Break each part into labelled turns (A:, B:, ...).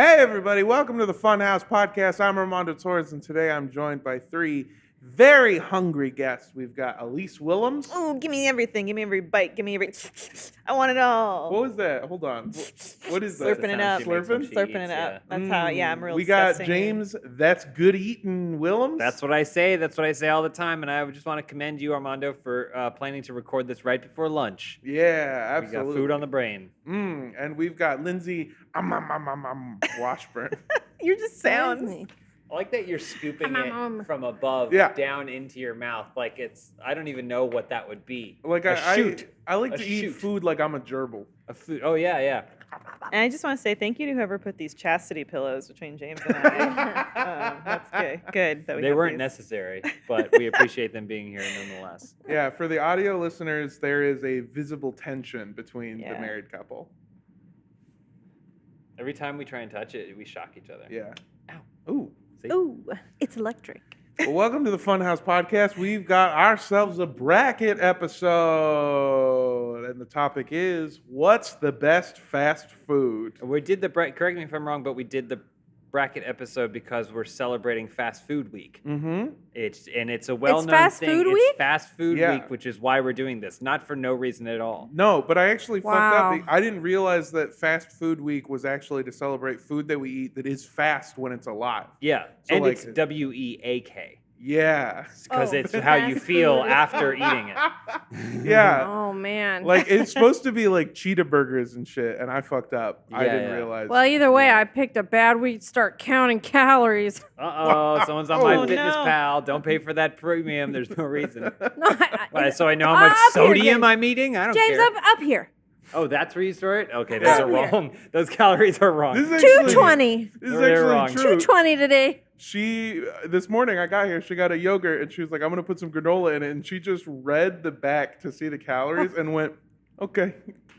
A: Hey, everybody. Welcome to the Funhaus Podcast. I'm Armando Torres, and today I'm joined by three very hungry guests. We've got Elise Willems.
B: Oh, give me everything. Give me every bite. Give me every... I want it all.
A: What was that? Hold on. What is that?
B: Slurping it up.
A: Slurping?
B: Slurping it up. That's how, I'm real
A: We got
B: disgusting.
A: James, that's good eating Willems.
C: That's what I say. That's what I say all the time. And I just want to commend you, Armando, for planning to record this right before lunch.
A: Yeah, absolutely.
C: We got food on the brain.
A: And we've got Lindsay Washburn.
B: You're just sounds.
C: I like that you're scooping it from above down into your mouth. Like I don't even know what that would be.
A: Like I like to eat food like I'm a gerbil.
C: A food. Oh, yeah.
B: And I just want to say thank you to whoever put these chastity pillows between James and I. That's good. Good. That
C: they weren't necessary, but we appreciate them being here nonetheless.
A: Yeah, for the audio listeners, there is a visible tension between the married couple.
C: Every time we try and touch it, we shock each other.
A: Yeah.
C: Ow.
A: Ooh.
C: See?
B: Ooh, it's electric.
A: Well, welcome to the Funhaus Podcast. We've got ourselves a bracket episode, and the topic is, what's the best fast food?
C: We did the correct me if I'm wrong, but we did the bracket episode because we're celebrating Fast Food Week.
A: Mm-hmm.
C: It's a well-known
D: Fast
C: thing.
D: Food
C: It's
D: Week?
C: Fast Food Week, which is why we're doing this, not for no reason at all.
A: No, but I actually fucked
D: Wow.
A: up. I didn't realize that Fast Food Week was actually to celebrate food that we eat that is fast when it's alive.
C: Yeah,
A: So
C: and
A: like
C: it's WEAK
A: Yeah.
C: because
D: Oh,
C: it's how you
D: fast
C: feel
D: food.
C: after eating it.
A: Yeah.
D: Oh man.
A: Like, it's supposed to be like cheetah burgers and shit, and I fucked up. I
C: Yeah,
A: didn't
C: yeah.
A: realize.
D: Well, either way, I picked a bad week to start counting calories.
C: Someone's on
A: Oh,
C: my
A: no.
C: Fitness Pal. Don't pay for that premium. There's no reason.
D: No,
C: So I know how much
D: Up here,
C: sodium
D: James.
C: I'm eating. I don't
D: James,
C: care.
D: up here.
C: Oh, that's where you store it? Okay, those are
D: Up here.
C: wrong. Those calories are wrong.
A: This is actually,
D: 220.
A: This is
C: They're wrong.
A: actually true.
D: 220 today.
A: She this morning I got here, she got a yogurt and she was like, I'm gonna put some granola in it, and she just read the back to see the calories and went, okay,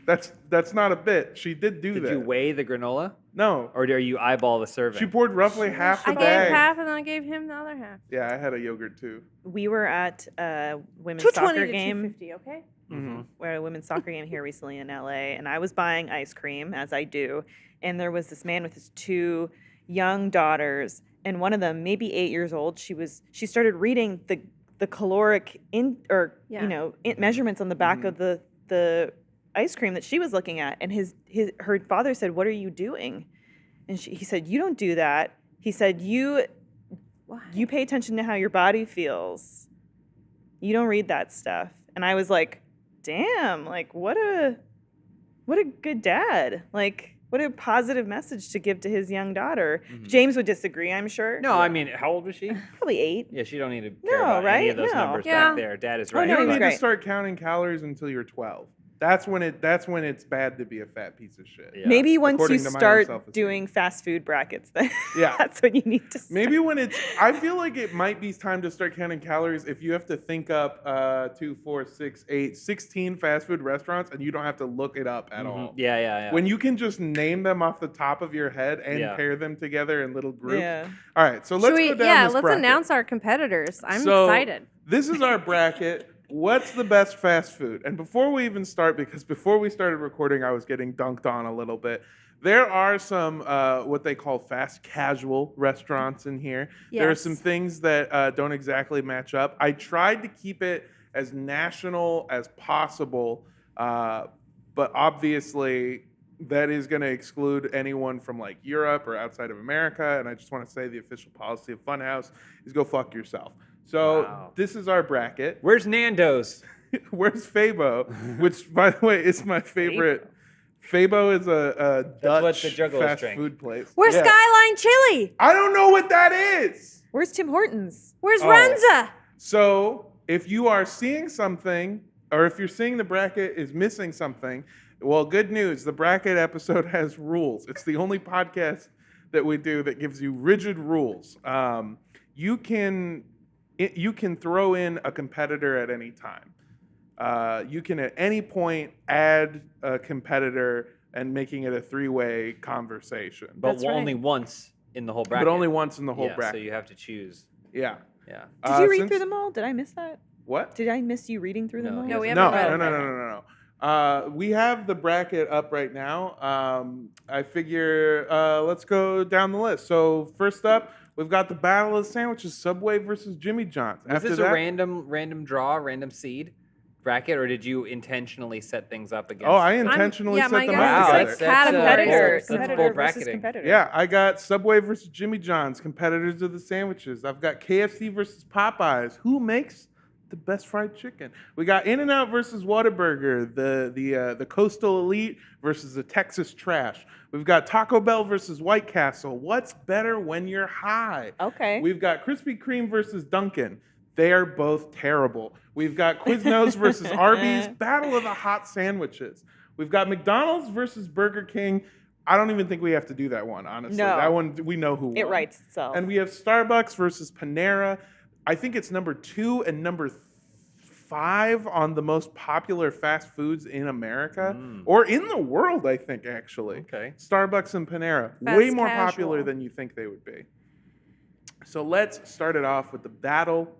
A: that's not a bit. She did do
C: Did
A: that.
C: you weigh the granola?
A: No.
C: Or do you eyeball the serving?
A: She poured roughly half the
D: I
A: bag.
D: gave half and then I gave him the other half.
A: Yeah, I had a yogurt too.
B: We were at a women's
D: 220
B: soccer
D: to
B: game.
D: 250, okay?
A: Mm-hmm.
B: We're at a women's soccer game here recently in LA, and I was buying ice cream, as I do, and there was this man with his two young daughters, and one of them, maybe 8 years old, she started reading the caloric measurements on the back of the ice cream that she was looking at, and her father said, "What are you doing?" And he said, "You don't do that." He said, "You pay attention to how your body feels. You don't read that stuff." And I was like, damn, like what a good dad. Like, what a positive message to give to his young daughter.
C: Mhm.
B: James would disagree, I'm sure.
C: No, I mean, how old was she?
B: Probably 8.
C: Yeah, she don't need to care
B: No,
C: about any
B: right?
C: of those
B: No.
C: numbers
D: Yeah.
C: back there. Dad is
B: Oh,
C: right.
A: You
B: no,
A: don't
B: he's
A: need
B: great.
A: to start counting calories until you're 12. That's when it's bad to be a fat piece of shit.
C: Yeah.
B: Maybe once you
A: According to my own
B: start
A: self-esteem.
B: doing fast food brackets, then
A: Yeah.
B: that's when you need to start.
A: Maybe when I feel like it might be time to start counting calories if you have to think up 2, 4, 6, 8, 16 fast food restaurants and you don't have to look it up at all.
C: Yeah.
A: When you can just name them off the top of your head and
C: Yeah.
A: pair them together in little groups.
B: Yeah.
A: All right, so let's go down this
D: let's
A: bracket.
D: announce our competitors. I'm
A: So,
D: excited.
A: This is our bracket. What's the best fast food? And before we even start, because before we started recording, I was getting dunked on a little bit. There are some what they call fast casual restaurants in here. There are
D: Yes.
A: some things that don't exactly match up. I tried to keep it as national as possible, but obviously that is going to exclude anyone from like Europe or outside of America. And I just want to say the official policy of Funhaus is go fuck yourself. So
C: Wow.
A: this is our bracket.
C: Where's Nando's?
A: Where's Fabo? Which, by the way, is my favorite. Fabo is a
C: what
A: Dutch
C: the Juggalos
A: fast
C: drink.
A: food place.
D: Where's
A: Yeah.
D: Skyline Chili?
A: I don't know what that is.
B: Where's Tim Hortons?
D: Where's
A: Oh.
D: Renza?
A: So if you are seeing something, or if you're seeing the bracket is missing something, well, good news. The bracket episode has rules. It's the only podcast that we do that gives you rigid rules. You can throw in a competitor at any time. You can at any point add a competitor and making it a 3-way conversation.
C: But
D: That's right.
C: only once in the whole bracket.
A: But only once in the whole
C: yeah,
A: bracket.
C: So you have to choose.
A: Yeah.
C: Yeah.
B: Did you read
A: since-
B: through them all? Did I miss that?
A: What?
B: Did I miss you reading through them
C: No,
B: all?
C: he
D: No, we
C: hasn't.
D: haven't
A: No,
D: read
A: no,
D: it.
A: no, no, no, no. We have the bracket up right now. I figure let's go down the list. So first up, we've got the Battle of the Sandwiches, Subway versus Jimmy John's.
C: Was this a random draw, random seed bracket, or did you intentionally set things up against?
A: Oh, I intentionally set them up together.
B: Competitor versus competitor.
A: Yeah, I got Subway versus Jimmy John's, competitors of the sandwiches. I've got KFC versus Popeyes. Who makes the best fried chicken? We got In-N-Out versus Whataburger, the Coastal Elite versus the Texas Trash. We've got Taco Bell versus White Castle. What's better when you're high?
B: Okay.
A: We've got Krispy Kreme versus Dunkin'. They are both terrible. We've got Quiznos versus Arby's, Battle of the Hot Sandwiches. We've got McDonald's versus Burger King. I don't even think we have to do that one, honestly.
B: No.
A: That one, we know who won.
B: It writes itself.
A: And we have Starbucks versus Panera. I think it's number 2 and number 5 on the most popular fast foods in America or in the world, I think, actually.
C: Okay.
A: Starbucks and Panera,
D: Fast
A: way more
D: casual.
A: popular than you think they would be. So let's start it off with the battle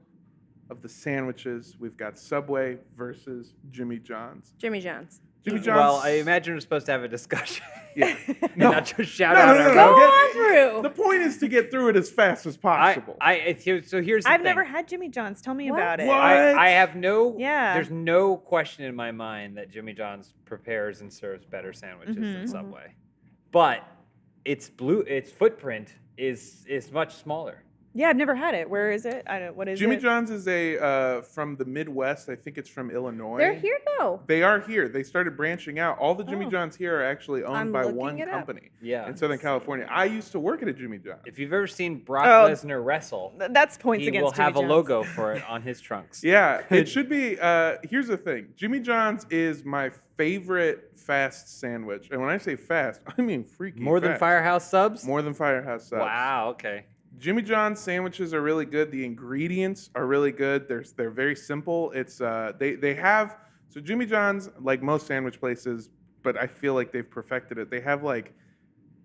A: of the sandwiches. We've got Subway versus Jimmy John's.
D: Jimmy John's.
A: Jimmy John's.
C: Well, I imagine we're supposed to have a discussion.
A: Yeah.
C: No. Not just shout out.
A: No.
D: Go on through.
A: The point is to get through it as fast as possible.
C: So here's the
B: I've
C: thing.
B: never had Jimmy John's. Tell me
D: What?
B: about it.
A: What?
C: I have no.
B: Yeah.
C: There's no question in my mind that Jimmy John's prepares and serves better sandwiches than Subway, but its footprint is much smaller.
B: Yeah, I've never had it. Where is it? What is
A: Jimmy
B: it?
A: John's is from the Midwest. I think it's from Illinois.
D: They're here though.
A: They are here. They started branching out. All the Jimmy
B: Oh.
A: John's here are actually owned
D: I'm
A: by
D: looking
A: one
D: it up.
A: company
C: Yeah.
A: in Southern California. I used to work at a Jimmy John's.
C: If you've ever seen Brock
B: Oh.
C: Lesnar wrestle,
B: That's points
C: he
B: against
C: will
B: Jimmy
C: have
B: John's.
C: a logo for it on his trunks.
A: Yeah, it should be. Here's the thing. Jimmy John's is my favorite fast sandwich. And when I say fast, I mean freaky
C: More than
A: fast.
C: Firehouse subs?
A: More than Firehouse subs.
C: Wow, okay.
A: Jimmy John's sandwiches are really good. The ingredients are really good. They're very simple. It's they have so Jimmy John's, like most sandwich places, but I feel like they've perfected it. They have like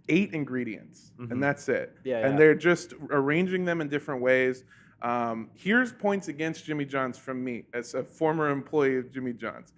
A: 8 ingredients and that's it.
C: Yeah,
A: and
C: yeah.
A: they're just arranging them in different ways. Here's points against Jimmy John's from me as a former employee of Jimmy John's.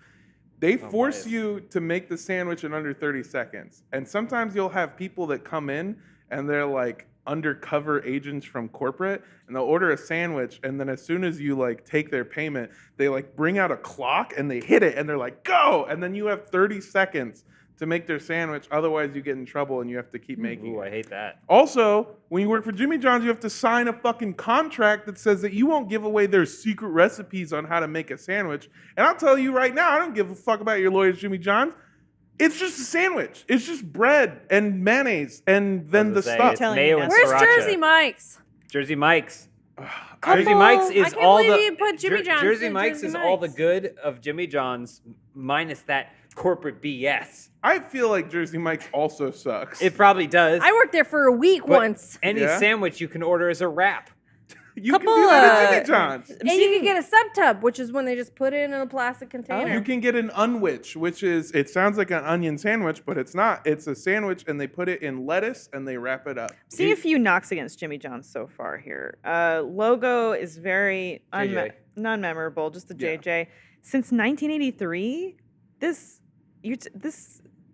A: They force you to make the sandwich in under 30 seconds. And sometimes you'll have people that come in and they're like undercover agents from corporate, and they'll order a sandwich, and then as soon as you like take their payment, they like bring out a clock and they hit it and they're like, go! And then you have 30 seconds to make their sandwich. Otherwise you get in trouble and you have to keep making
C: Ooh,
A: it.
C: I hate that.
A: Also, when you work for Jimmy John's, you have to sign a fucking contract that says that you won't give away their secret recipes on how to make a sandwich. And I'll tell you right now, I don't give a fuck about your lawyers, Jimmy John's. It's just a sandwich. It's just bread and mayonnaise and then the stuff.
C: It's mayo and
D: Where's
C: sriracha.
D: Jersey Mike's?
C: Jersey Mike's.
D: Couple-
C: Jersey Mike's is
D: I can't
C: all
D: believe
C: the
D: you put Jimmy John's
C: Jersey
D: in
C: Mike's
D: Jersey
C: is all the
D: Mike's.
C: good of Jimmy John's minus that corporate BS.
A: I feel like Jersey Mike's also sucks.
C: It probably does.
D: I worked there for a week
C: but
D: once.
C: Any
A: Yeah?
C: sandwich you can order as a wrap.
A: you
D: couple,
A: can do that at Jimmy John's.
D: And you can get a sub tub, which is when they just put it in a plastic container.
A: You can get an unwich, which is, it sounds like an onion sandwich, but it's not. It's a sandwich, and they put it in lettuce, and they wrap it up.
B: See a few knocks against Jimmy John's so far here. Logo is very
C: JJ.
B: non-memorable, just the
A: Yeah.
B: JJ. Since 1983, this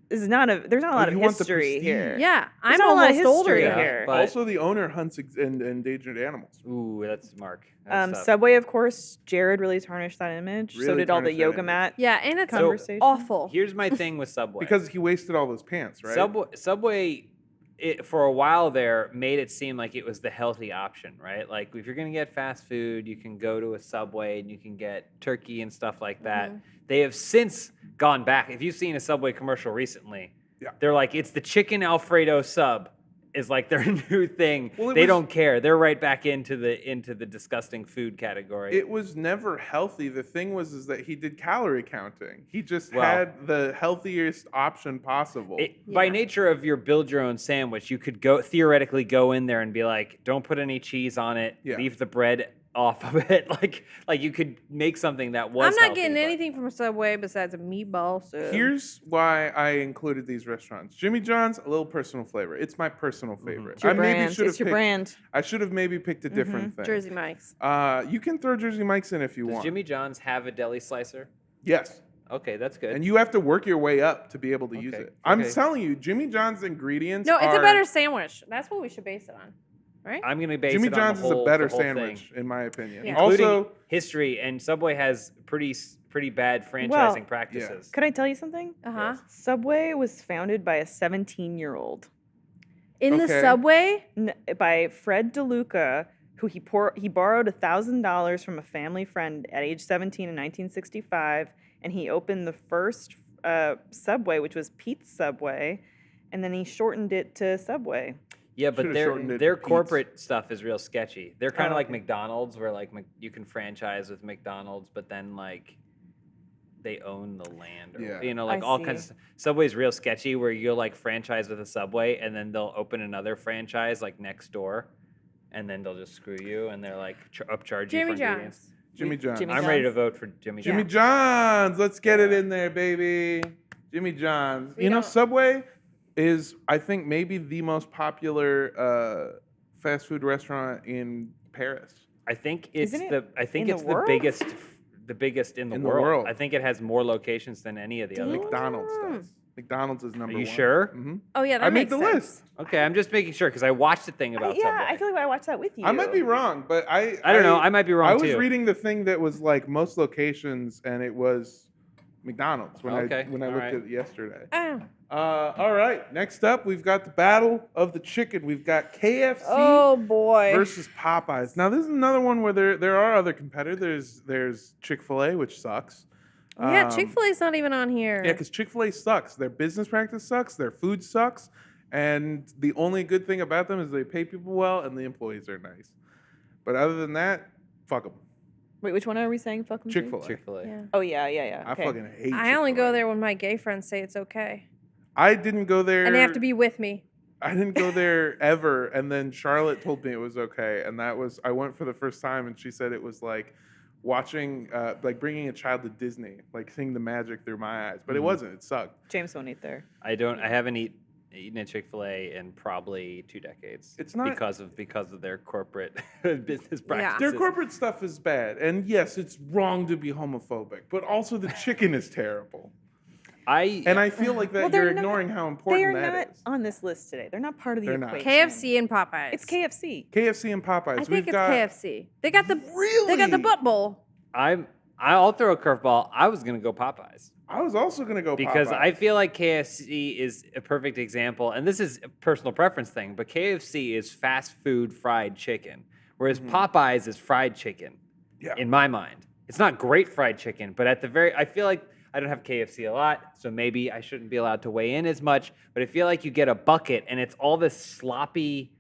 B: is not a. There's not a lot of
A: you want the
B: history
A: prestige.
B: here.
D: Yeah,
B: There's
D: I'm
B: not a lot of
D: almost older.
B: history
C: Yeah,
B: here.
C: but-
A: Also, the owner hunts endangered animals.
C: Ooh, that's Mark. That's tough.
B: Subway, of course. Jared really tarnished that image. So
A: Really
B: did all the
A: tarnished that
B: yoga
A: image.
B: mat.
D: Yeah, and it's
B: Conversation.
D: awful.
C: Here's my thing with Subway.
A: Because he wasted all those pants, right?
C: Subway for a while there, made it seem like it was the healthy option, right? Like, if you're going to get fast food, you can go to a Subway and you can get turkey and stuff like that. They have since gone back. If you've seen a Subway commercial recently, they're like, it's the chicken Alfredo sub is like their new thing.
A: Well,
C: they don't care. They're right back into the disgusting food category.
A: It was never healthy. The thing was that he did calorie counting. He just
C: Well-
A: had the healthiest option possible.
C: By nature of your build your own sandwich, you could theoretically go in there and be like, don't put any cheese on it, leave the bread off of it. Like you could make something that was
D: I'm not
C: healthy,
D: getting
C: but-
D: anything from Subway besides a meatball sub.
A: Here's why I included these restaurants. Jimmy John's, a little personal flavor. It's my personal favorite.
B: It's your
A: I maybe
B: brand.
A: should have
B: It's your
A: picked,
B: brand.
A: I should have maybe picked a different thing.
D: Jersey Mike's.
A: You can throw Jersey Mike's in if you
C: Does
A: want.
C: Jimmy John's have a deli slicer?
A: Yes.
C: Okay, that's good.
A: And you have to work your way up to be able to use
C: Okay,
A: it. I'm
C: okay.
A: telling you, Jimmy John's ingredients
D: No, it's
A: are...
D: a better sandwich. That's what we should base it on, right?
C: I'm going to base
A: Jimmy
C: it
A: John's
C: on
A: is
C: the
A: a
C: whole,
A: better
C: the whole
A: sandwich,
C: thing,
A: in my opinion.
D: Yeah.
C: including
A: Also,
C: history. And Subway has pretty bad franchising practices.
B: Could I tell you something?
D: Uh-huh.
B: Subway was founded by a 17-year-old
D: In the
A: Okay.
D: Subway?
B: by Fred DeLuca, who he borrowed $1,000 from a family friend at age 17 in 1965, and he opened the first Subway, which was Pete's Subway, and then he shortened it to Subway.
C: Yeah, but
A: Should've shortened it
C: their
A: to Pete's.
C: corporate stuff is real sketchy. They're kind of
B: Oh,
C: like
B: okay.
C: McDonald's, where like you can franchise with McDonald's, but then like they own the land, or
A: Yeah.
C: like
B: I
C: all
B: see.
C: kinds of Subway's real sketchy, where you'll like franchise with a Subway, and then they'll open another franchise like next door, and then they'll just screw you, and they're like upcharge you for
D: Jimmy
C: ingredients.
D: John's.
A: Jimmy John's.
B: Jimmy
C: I'm ready to
B: John's.
C: vote for Jimmy
A: Jimmy
C: John's.
A: John's. Let's get it
C: Yeah.
A: in there, baby. Jimmy John's.
D: We
A: You know,
D: don't-
A: Subway is, I think, maybe the most popular fast food restaurant in Paris.
C: I think it's
B: Isn't it
C: I think
B: in
C: it's
B: the
C: the
B: world?
C: biggest in the
A: In the
C: world.
A: world.
C: I think it has more locations than any of the other ones.
A: McDonald's
D: Damn.
A: does. McDonald's is number
C: Are you
A: one.
C: sure?
A: hmm
D: Oh, yeah, that
A: I made
D: makes
A: the
D: sense.
A: list.
C: Okay, I'm just making sure because I watched a thing about Subway.
B: I feel like I watched that with you.
A: I might be wrong, but I
C: I don't know. I might be wrong
A: I was
C: too.
A: reading the thing that was like most locations, and it was McDonald's when
C: Okay,
A: I
C: all
A: looked
C: right.
A: at it yesterday.
D: Oh.
A: All right, next up we've got the battle of the chicken. We've got KFC
D: Oh, boy.
A: versus Popeyes. Now this is another one where there are other competitors. There's Chick-fil-A, which sucks.
D: Yeah, Chick-fil-A's not even on here.
A: Yeah, because Chick-fil-A sucks. Their business practice sucks. Their food sucks. And the only good thing about them is they pay people well and the employees are nice. But other than that, fuck them.
B: Wait, which one are we saying? Fuck 'em to?
A: Chick-fil-A.
C: Chick-fil-A.
D: Yeah.
B: Oh yeah.
A: I
B: Okay.
A: fucking hate
D: I only go
A: Chick-fil-A.
D: there when my gay friends say it's okay.
A: I didn't go there.
D: And they have to be with me.
A: I didn't go there ever. And then Charlotte told me it was okay. And I went for the first time and she said it was like watching, like bringing a child to Disney, like seeing the magic through my eyes. But it wasn't. It sucked.
B: James won't eat there.
C: I haven't eaten at Chick-fil-A in probably 2 decades.
A: It's not-
C: because of their corporate business practices.
A: Their corporate stuff is bad. And yes, it's wrong to be homophobic. But also the chicken is terrible. And I feel like that
B: Well, they're
A: you're
B: not-
A: ignoring how
B: They
A: important
B: are
A: that
B: not
A: is.
B: on this list today. They're not part of the
A: They're not.
B: equation.
D: KFC and Popeyes.
B: It's KFC.
A: KFC and Popeyes.
D: I think
A: We've
D: it's
A: got,
D: KFC. They got the
A: Really?
D: They got the butt bowl.
C: I'll throw a curveball. I was gonna go Popeyes.
A: I was also going to go
C: Because
A: Popeyes.
C: I feel like KFC is a perfect example, and this is a personal preference thing, but KFC is fast food fried chicken, whereas Popeyes is fried chicken,
A: Yeah.
C: in my mind. It's not great fried chicken, but I feel like I don't have KFC a lot, so maybe I shouldn't be allowed to weigh in as much, but I feel like you get a bucket, and it's all this sloppy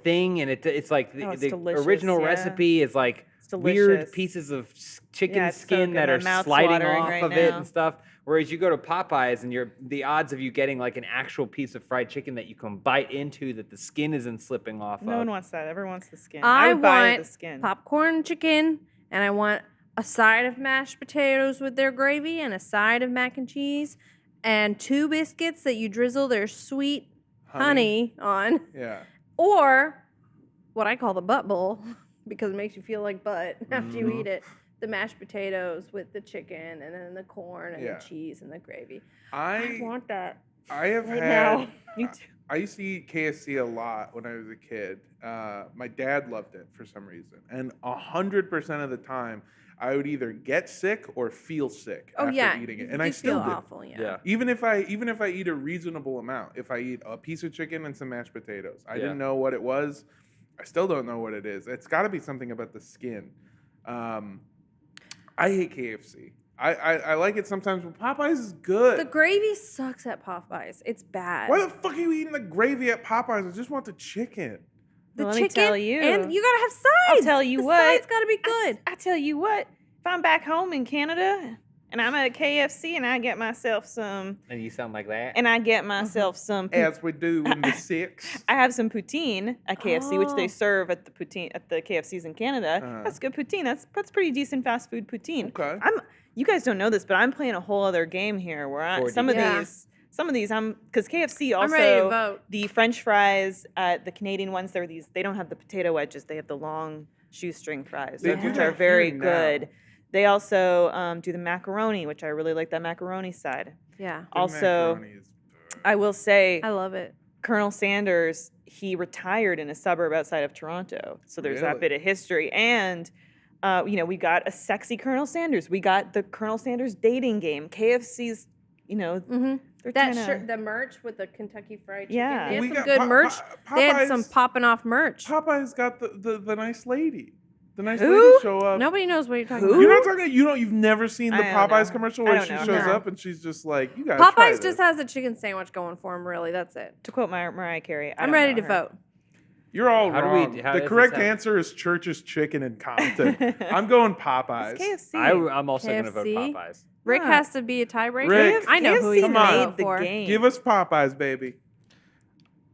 C: thing, and it's like
B: Oh, it's
C: the
B: delicious,
C: original
B: yeah.
C: recipe is like
B: It's
C: weird
B: delicious.
C: pieces of chicken
B: Yeah, it's so
C: skin
B: good.
C: that
B: My
C: are
B: mouth's
C: sliding
B: watering
C: off
B: right
C: of it
B: now.
C: and stuff. Whereas you go to Popeyes and the odds of you getting like an actual piece of fried chicken that you can bite into that the skin isn't slipping off
B: No
C: of.
B: one wants that. Everyone wants the skin.
D: I
B: would buy
D: want
B: the skin.
D: popcorn chicken, and I want a side of mashed potatoes with their gravy and a side of mac and cheese and 2 biscuits that you drizzle their sweet honey on,
A: Yeah.
D: or what I call the butt bowl because it makes you feel like butt after you eat it. The mashed potatoes with the chicken and then the corn and
A: Yeah.
D: the cheese and the gravy. I
A: I
D: want that.
A: I have
D: right
A: had.
D: now.
B: Me too.
A: I used to eat KFC a lot when I was a kid. My dad loved it for some reason, and 100% of the time, I would either get sick or feel sick
D: Oh
A: after
D: yeah,
A: eating it,
D: you
A: and I
D: do
A: still
D: feel
A: do.
D: awful. Yeah.
C: Yeah.
A: Even if I eat a reasonable amount, if I eat a piece of chicken and some mashed potatoes, I
C: Yeah.
A: didn't know what it was. I still don't know what it is. It's got to be something about the skin. I hate KFC. I like it sometimes, but Popeyes is good.
D: The gravy sucks at Popeyes. It's bad.
A: Why the fuck are you eating the gravy at Popeyes? I just want the chicken.
D: The
B: Let
D: chicken
B: me tell you.
D: and you gotta have sides.
B: I'll tell you
D: the
B: what.
D: Sides gotta be good.
B: I tell you what. If I'm back home in Canada and I'm at KFC and I get myself some,
C: And you sound like that.
B: and I get myself some,
A: As we do in the six.
B: I have some poutine at KFC, which
D: Oh.
B: they serve at the KFCs in Canada.
A: Uh-huh.
B: That's good poutine. That's pretty decent fast food poutine.
A: Okay.
B: You guys don't know this, but I'm playing a whole other game here where some of
D: Yeah.
B: these because KFC also
D: I'm ready to vote.
B: the French fries at the Canadian ones, they don't have the potato wedges, they have the long shoestring fries,
A: They
B: which
A: do
B: are
A: that
B: very
A: here now.
B: good. They also do the macaroni, which I really like that macaroni side.
D: Yeah.
A: The
B: Also,
A: macaroni is-
B: I will say,
D: I love it.
B: Colonel Sanders, he retired in a suburb outside of Toronto. So there's that
A: Really?
B: bit of history. And, we got a sexy Colonel Sanders. We got the Colonel Sanders dating game. KFC's,
D: Mm-hmm.
B: they're
D: That
B: tryna-
D: shirt, the merch with the Kentucky Fried Chicken.
B: Yeah.
D: They had
A: We
D: some
A: got
D: good merch. They had some
A: Popeyes-
D: popping off merch.
A: Popeye's got the nice lady. The nice
B: Who?
A: lady show up.
D: Nobody knows what you're talking
B: Who?
D: about.
A: You're not talking. You've never seen the
B: I don't
A: Popeyes
B: know.
A: commercial
B: I
A: where
B: don't
A: she
B: know.
A: shows
D: No.
A: up and she's just like, "You guys." try
D: Popeyes
A: this."
D: just has a chicken sandwich going for him. Really, that's it.
B: To quote Mariah Carey,
D: I'm ready to vote.
A: You're all
C: How do
A: wrong.
C: we- how
A: the
C: does
A: correct
C: this happen?
A: answer is Church's Chicken in Compton. I'm going Popeyes.
B: It's KFC.
C: I'm also going to vote
D: KFC?
C: Popeyes.
D: Rick
B: Yeah.
D: has to be a tiebreaker.
A: Rick,
D: I know who
B: KFC
D: he's
A: Come
D: gonna
A: on.
B: made
D: vote
B: the
D: for.
B: game.
A: Give us Popeyes, baby.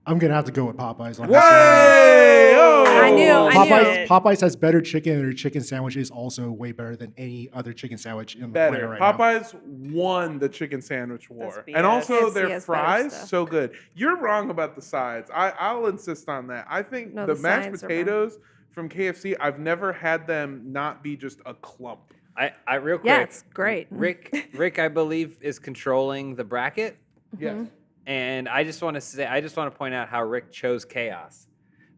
E: I'm gonna have to go with Popeyes. On
A: Way!
E: this one.
A: Oh!
D: I knew
E: Popeyes,
B: it.
E: Popeyes has better chicken, and their chicken sandwich is also way better than any other chicken sandwich in the planet
A: Better.
E: right now.
A: Popeyes won the chicken sandwich war,
B: That's
A: and
B: BS.
A: also
D: KFC
A: their
D: has better
A: fries
D: stuff.
A: so good. You're wrong about the sides. I'll insist on that. I think
D: No,
A: the
D: the
A: mashed
D: sides are
A: potatoes from KFC. I've never had them not be just a clump.
C: I real quick.
D: Yeah, it's great.
C: Rick, I believe, is controlling the bracket.
A: Yes.
C: And I just want to point out how Rick chose chaos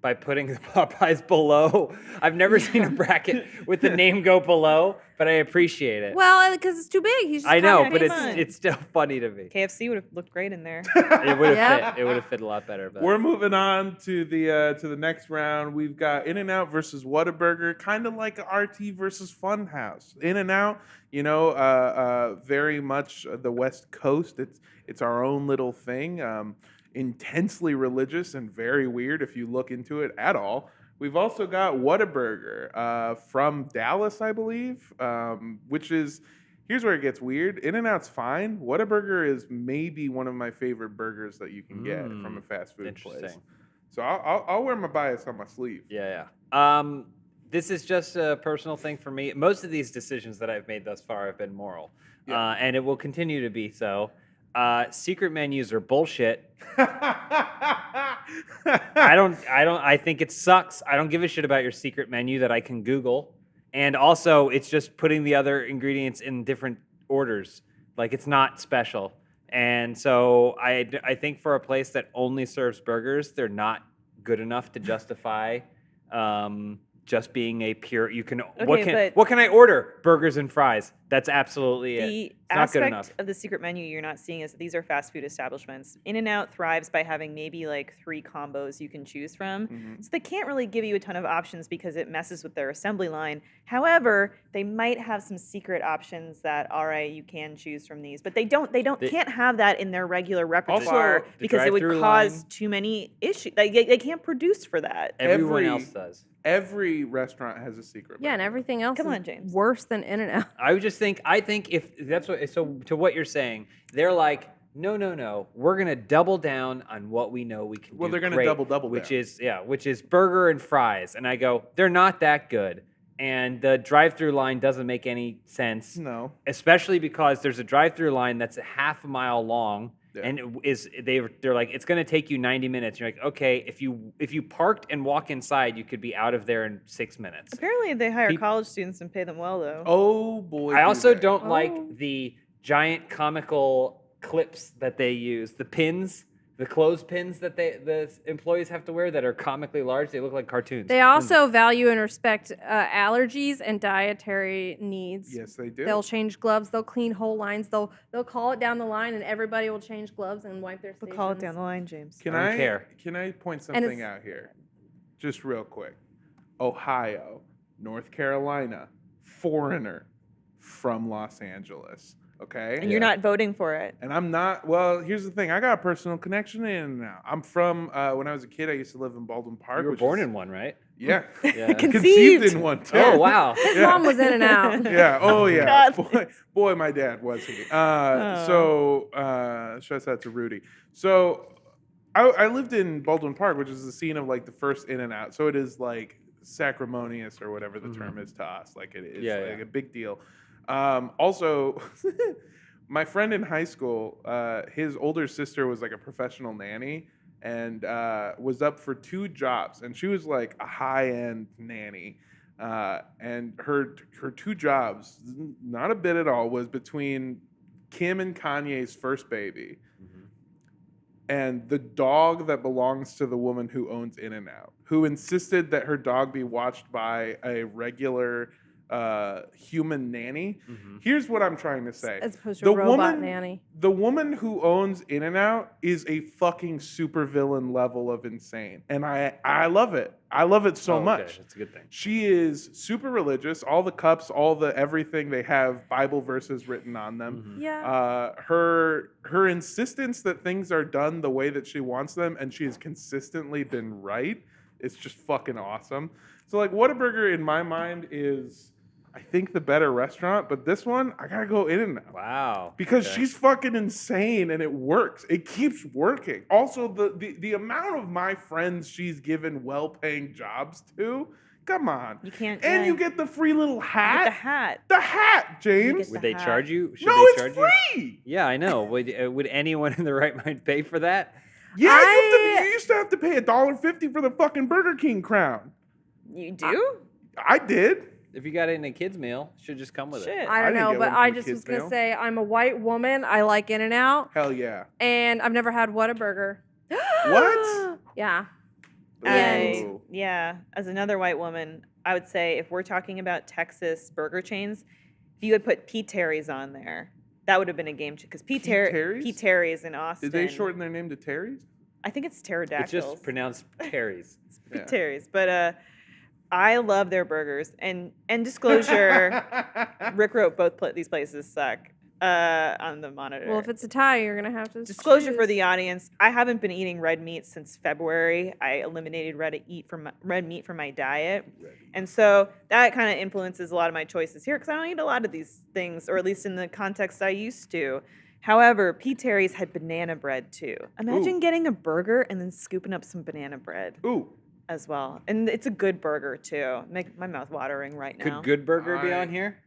C: by putting the Popeyes below. I've never seen a bracket with the name go below, but I appreciate it.
D: Well, because it's too big. He's just
C: I know,
D: trying to
C: but
D: be
C: it's
D: fun.
C: it's still funny to me.
B: KFC would have looked great in there.
C: It would have
D: Yep.
C: fit. It would have fit a lot better. But
A: We're moving on to the next round. We've got In-N-Out versus Whataburger, kind of like RT versus Funhaus. In-N-Out, very much the West Coast. It's our own little thing. Intensely religious and very weird if you look into it at all. We've also got Whataburger from Dallas, I believe, which is. Here's where it gets weird. In-N-Out's fine. Whataburger is maybe one of my favorite burgers that you can get from a fast food place.
C: Interesting.
A: So I'll wear my bias on my sleeve.
C: Yeah. This is just a personal thing for me. Most of these decisions that I've made thus far have been moral,
A: Yeah.
C: and it will continue to be so. Secret menus are bullshit. I think it sucks. I don't give a shit about your secret menu that I can Google. And also, it's just putting the other ingredients in different orders. Like, it's not special. And so I think for a place that only serves burgers, they're not good enough to justify just being a pure. You can
B: Okay,
C: what can I order? Burgers and fries. That's absolutely it.
B: The
C: It's not good enough.
B: aspect of the secret menu you're not seeing is that these are fast food establishments. In-N-Out thrives by having maybe like 3 combos you can choose from.
A: Mhm.
B: So they can't really give you a ton of options because it messes with their assembly line. However, they might have some secret options that, all right, you can choose from these, but they can't have that in their regular repertoire
C: the
B: because it would
C: drive-through
B: cause
C: line-
B: too many issues. They can't produce for that.
C: Everyone
A: Every-
C: else does.
A: Every restaurant has a secret.
D: Yeah, and
A: burger.
D: everything else
B: Come
D: is
B: on, James.
D: worse than In-N-Out.
C: I think if that's what, so to what you're saying, they're like, no, we're gonna double down on what we know we can do.
A: Well, they're gonna
C: great,
A: double
C: which
A: down.
C: is burger and fries. And I go, they're not that good. And the drive-through line doesn't make any sense,
A: No.
C: especially because there's a drive-through line that's a half a mile long.
A: Yeah.
C: And they're like, it's going to take you 90 minutes. You're like, okay, if you parked and walk inside, you could be out of there in 6 minutes.
B: Apparently, they hire
C: Peop-
B: college students and pay them well, though.
A: Oh boy.
C: I also
A: they.
C: don't
D: Oh.
C: like the giant comical clips that they use, the pins, the clothes pins that the employees have to wear that are comically large. They look like cartoons.
D: They also value and respect allergies and dietary needs.
A: Yes, they do.
D: They'll change gloves. They'll clean whole lines. They'll call it down the line, and everybody will change gloves and wipe their
B: But
D: stations.
B: call it down the line, James.
A: Can
C: I don't
A: I
C: care.
A: Can I point
D: And
A: something
D: it's-
A: out here, just real quick? Ohio, North Carolina, foreigner from Los Angeles. Okay.
B: And you're not voting for it.
A: And I'm not. Well, here's the thing. I got a personal connection in now. I'm from. When I was a kid, I used to live in Baldwin Park.
C: You were
A: which
C: born
A: is-
C: in one, right?
A: Yeah.
C: Yeah.
A: Conceived in one too.
C: Oh wow.
D: His
A: Yeah.
D: mom was in and out.
A: Yeah. Oh yeah.
B: God.
A: Boy, my dad was he.
B: Oh.
A: So shouts out to Rudy. So I lived in Baldwin Park, which is the scene of like the first In-N-Out. So it is like sacrimonious or whatever the term is to us. Like it is
C: Yeah,
A: like
C: yeah.
A: a big deal. Also, my friend in high school, his older sister was like a professional nanny and was up for 2 jobs, and she was like a high-end nanny. and her two jobs, not a bit at all, was between Kim and Kanye's first baby and the dog that belongs to the woman who owns In-N-Out, who insisted that her dog be watched by a regular human nanny. Here's what I'm trying to say.
D: As opposed to a robot
A: woman,
D: nanny.
A: The woman who owns In-N-Out is a fucking supervillain level of insane. And I love it. I love it so much.
C: That's a good thing.
A: She is super religious. All the cups, all the everything, they have Bible verses written on them.
D: Yeah.
A: Her insistence that things are done the way that she wants them, and she has consistently been right. It's just fucking awesome. So like Whataburger in my mind is, I think, the better restaurant, but this one I gotta go In-N-Out.
C: Wow.
A: Because she's fucking insane and it works. It keeps working. Also, the amount of my friends she's given well-paying jobs to, come on.
B: You can't.
A: And you get the free little hat.
B: the hat.
A: The hat, James.
C: Would they charge you? Should
A: No,
C: they
A: it's
C: charge you?
A: free.
C: Yeah, I know. Would anyone in the right mind pay for that?
A: Yeah, you used to have to pay $1.50 for the fucking Burger King crown.
B: You do?
A: I did.
C: If you got it in a kid's meal, it should just come with
B: Shit.
C: it.
D: I don't
A: didn't
D: know,
A: get
D: but
A: one for
D: I
A: the
D: just
A: kids'
D: was going to
A: meal.
D: say I'm a white woman. I like In-N-Out.
A: Hell yeah.
D: And I've never had Whataburger.
A: What?
D: Yeah.
B: And
A: Ooh.
B: yeah, as another white woman, I would say if we're talking about Texas burger chains, if you had put Pete Terry's on there, that would have been a game changer. Because Pete
A: Terry's?
B: Terry's in Austin.
A: Did they shorten their name to Terry's?
B: I think it's
C: It's
B: pterodactyls.
C: just pronounced Terry's.
A: Yeah.
B: Terry's, but I love their burgers. And disclosure, Rick wrote these places suck on the monitor.
D: Well, if it's a tie, you're going to have to
B: Disclosure for
D: choose.
B: the audience: I haven't been eating red meat since February. I eliminated red meat from my diet, and so that kind of influences a lot of my choices here because I don't eat a lot of these things, or at least in the context I used to. However, Pete Terry's had banana bread too. Imagine
A: Ooh.
B: getting a burger and then scooping up some banana bread
A: Ooh.
B: as well, and it's a good burger too. Make my mouth watering right now.
C: Could Good Burger be on here?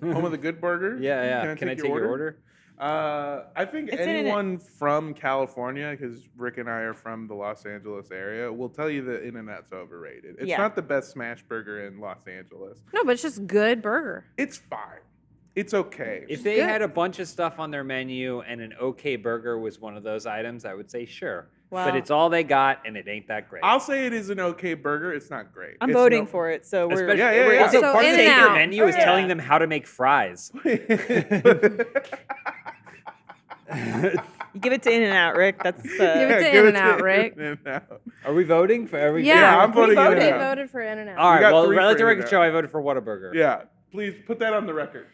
A: Home of the Good Burger?
C: Yeah, yeah. Can I take your order?
A: I think
B: It's in it.
A: anyone from California, because Rick and I are from the Los Angeles area, will tell you that In-N-Out's overrated. It's
B: Yeah.
A: not the best smash burger in Los Angeles.
D: No, but it's just good burger.
A: It's fine. It's okay.
C: If they had a bunch of stuff on their menu and an okay burger was one of those items, I would say sure.
B: Wow.
C: But it's all they got and it ain't that great.
A: I'll say it is an okay burger. It's not great.
B: I'm
A: It's
B: voting
A: no-
B: for it, so we're
C: Especially,
A: Yeah,
B: we're-
A: yeah.
C: Also,
D: So
C: part of the
D: In-N-Out.
C: their menu is
B: Oh, yeah.
C: telling them how to make fries.
B: You give it to In-N-Out, Rick. That's
D: Give it to
A: give
D: In-N-Out, Rick.
A: In-N-Out.
C: Are we voting for every?
A: Yeah, I'm voting
B: voted.
D: They
A: In-N-Out.
D: voted for In-N-Out.
C: All right.
A: got
C: Well,
A: 3
C: let
A: for
C: the record
A: In-N-Out.
C: show I voted for Whataburger.
A: Yeah, please put that on the record.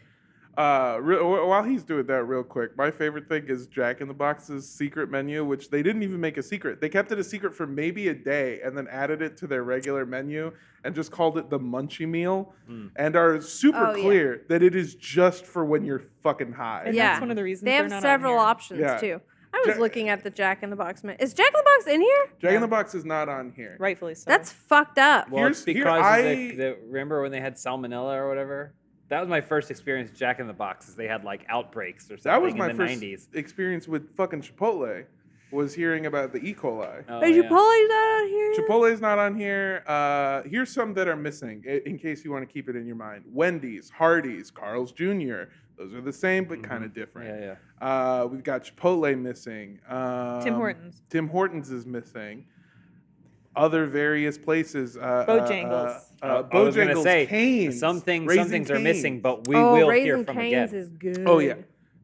A: While he's doing that real quick, my favorite thing is Jack in the Box's secret menu, which they didn't even make a secret. They kept it a secret for maybe a day and then added it to their regular menu and just called it the Munchie Meal and are super
D: Oh, yeah.
A: clear that it is just for when you're fucking high.
B: And
D: Yeah.
B: that's one of the reasons
D: They
B: they're
D: have
B: not on
D: several
B: here.
D: options,
A: Yeah.
D: too. I was
A: Ja-
D: looking at the Jack in the Box menu. Is Jack in the Box in here?
A: Jack in the Box is not on here.
B: Rightfully so.
D: That's fucked up.
C: Well, it's
A: Here-
C: because
A: I-
C: of the remember when they had salmonella or whatever? That was my first experience with Jack in the Box. Is they had like outbreaks or something
A: That was my
C: in the
A: first
C: 90s.
A: experience with fucking Chipotle, was hearing about the E. coli.
C: Oh,
D: Are
C: yeah.
D: Chipotle's not on here?
A: Chipotle's not on here. Here's some that are missing in case you want to keep it in your mind. Wendy's, Hardee's, Carl's Jr. Those are the same but kind of different.
C: Yeah, yeah.
A: We've got Chipotle missing.
B: Tim Hortons.
A: Tim Hortons is missing. Other various places.
B: Bojangles.
C: I was gonna
A: Bojangles,
C: say
A: Cane's,
C: some things
A: Raising
C: are missing,
A: Cane's.
C: but we
D: Oh,
C: will
D: Raising
C: hear from
D: Cane's
C: again.
D: is good.
A: Oh yeah.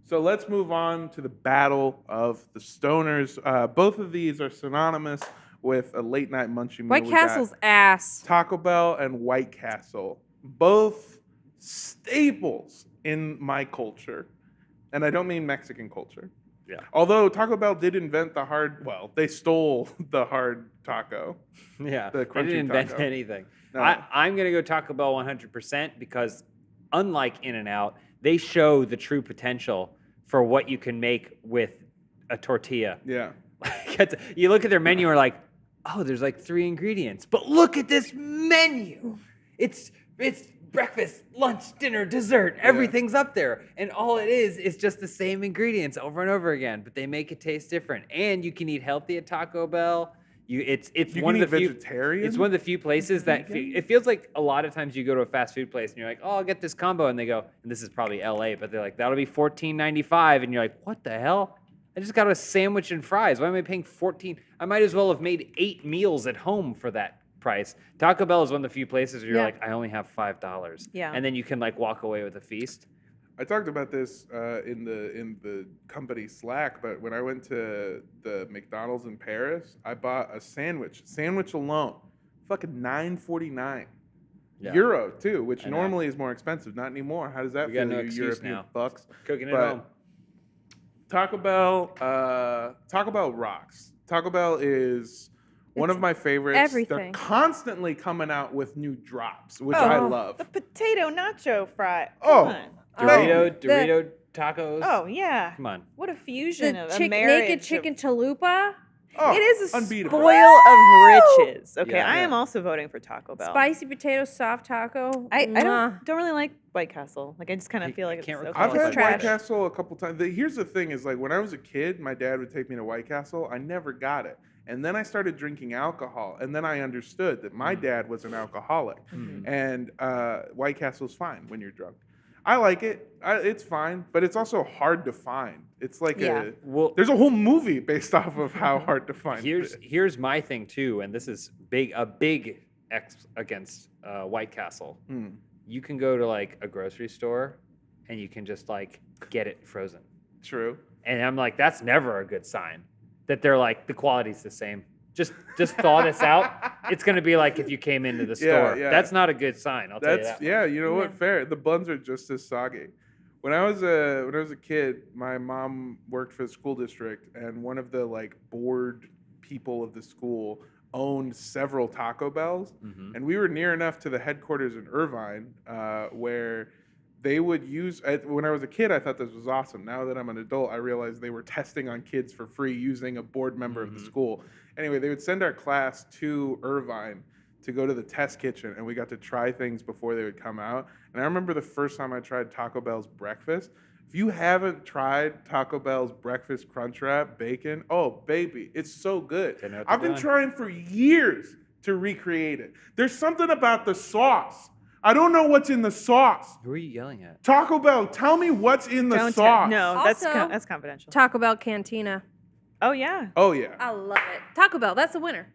A: So let's move on to the battle of the stoners. Both of these are synonymous with a late night munchie meal.
D: White
A: We got
D: Castle's ass.
A: Taco Bell and White Castle, both staples in my culture, and I don't mean Mexican culture.
C: Yeah.
A: Although Taco Bell did invent the hard, well, they stole the hard taco.
C: Yeah,
A: The
C: they
A: crunchy
C: didn't invent
A: taco.
C: anything.
A: No.
C: I'm going to go Taco Bell 100% because unlike In-N-Out, they show the true potential for what you can make with a tortilla.
A: Yeah.
C: You look at their menu and are like, oh, there's like 3 ingredients. But look at this menu. It's breakfast, lunch, dinner, dessert. Everything's up there. And all it is just the same ingredients over and over again. But they make it taste different. And you can eat healthy at Taco Bell. It's
A: You
C: one
A: can
C: of
A: eat
C: the few.
A: vegetarian.
C: It's one of the few places that it feels like a lot of times you go to a fast food place and you're like, oh, I'll get this combo, and they go, and this is probably LA, but they're like, that'll be $14.95, and you're like, what the hell? I just got a sandwich and fries. Why am I paying $14? I might as well have made 8 meals at home for that price. Taco Bell is one of the few places where you're
D: Yeah.
C: like, I only have $5.
B: Yeah.
C: And then you can like walk away with a feast.
A: I talked about this in the company Slack, but when I went to the McDonald's in Paris, I bought a sandwich alone, fucking $9.49.
C: Yeah.
A: Euro too, which
C: I know.
A: normally is more expensive. Not anymore. How does that
C: We
A: feel,
C: got no
A: you
C: excuse
A: European
C: now.
A: fucks?
C: Cooking at
A: But
C: home.
A: Taco Bell rocks. Taco Bell is one of my favorites. They're
D: everything.
A: constantly coming out with new drops, which
B: Oh,
A: I love.
B: The potato nacho fry.
A: Oh.
B: Come on.
C: Dorito tacos.
B: Oh yeah.
C: Come on.
B: What a fusion
D: The
B: of a marriage
D: naked
B: of-
D: chicken chalupa,
A: Oh,
B: It is a
A: unbeatable.
B: spoil of riches. Okay,
C: Yeah.
B: I
A: Yeah.
B: am also voting for Taco Bell.
D: spicy potato soft taco.
B: I
D: Mwah.
B: don't really like White Castle. Like I just kind
C: I
B: of feel like it's
C: can't
B: okay.
C: recall
A: I've
C: if
A: had
C: It's
A: White
D: trash.
A: Castle a couple times. Here's the thing: is like when I was a kid, my dad would take me to White Castle. I never got it, and then I started drinking alcohol, and then I understood that my dad was an alcoholic, and White Castle's fine when you're drunk. I like it. It's fine, but it's also hard to find. It's like
B: Yeah.
C: Well,
A: there's a whole movie based off of how hard to find.
C: here's my thing too, and this is a big X against White Castle.
A: Mm.
C: You can go to like a grocery store, and you can just like get it frozen.
A: True.
C: And I'm like, that's never a good sign. That they're like the quality's the same. Just thaw this out. It's gonna be like if you came into the store.
A: Yeah.
C: That's not a good sign. I'll tell you
A: That's
C: that.
A: yeah. You know what?
D: Yeah.
A: Fair. The buns are just as soggy. When I was a kid, my mom worked for the school district, and one of the like board people of the school owned several Taco Bells,
C: Mhm.
A: and we were near enough to the headquarters in Irvine where they would use. When I was a kid, I thought this was awesome. Now that I'm an adult, I realize they were testing on kids for free using a board member of the school. Anyway, they would send our class to Irvine to go to the test kitchen, and we got to try things before they would come out. And I remember the first time I tried Taco Bell's breakfast. If you haven't tried Taco Bell's breakfast Crunchwrap bacon, oh baby, it's so good.
C: They know what
A: I've
C: they're
A: been
C: doing.
A: trying for years to recreate it. There's something about the sauce. I don't know what's in the sauce.
C: Who are you yelling at?
A: Taco Bell, tell me what's in the
B: Don't
A: sauce.
B: no,
D: Also-
B: that's confidential.
D: Taco Bell Cantina.
B: Oh yeah.
A: Oh yeah.
D: I love it. Taco Bell, that's the winner.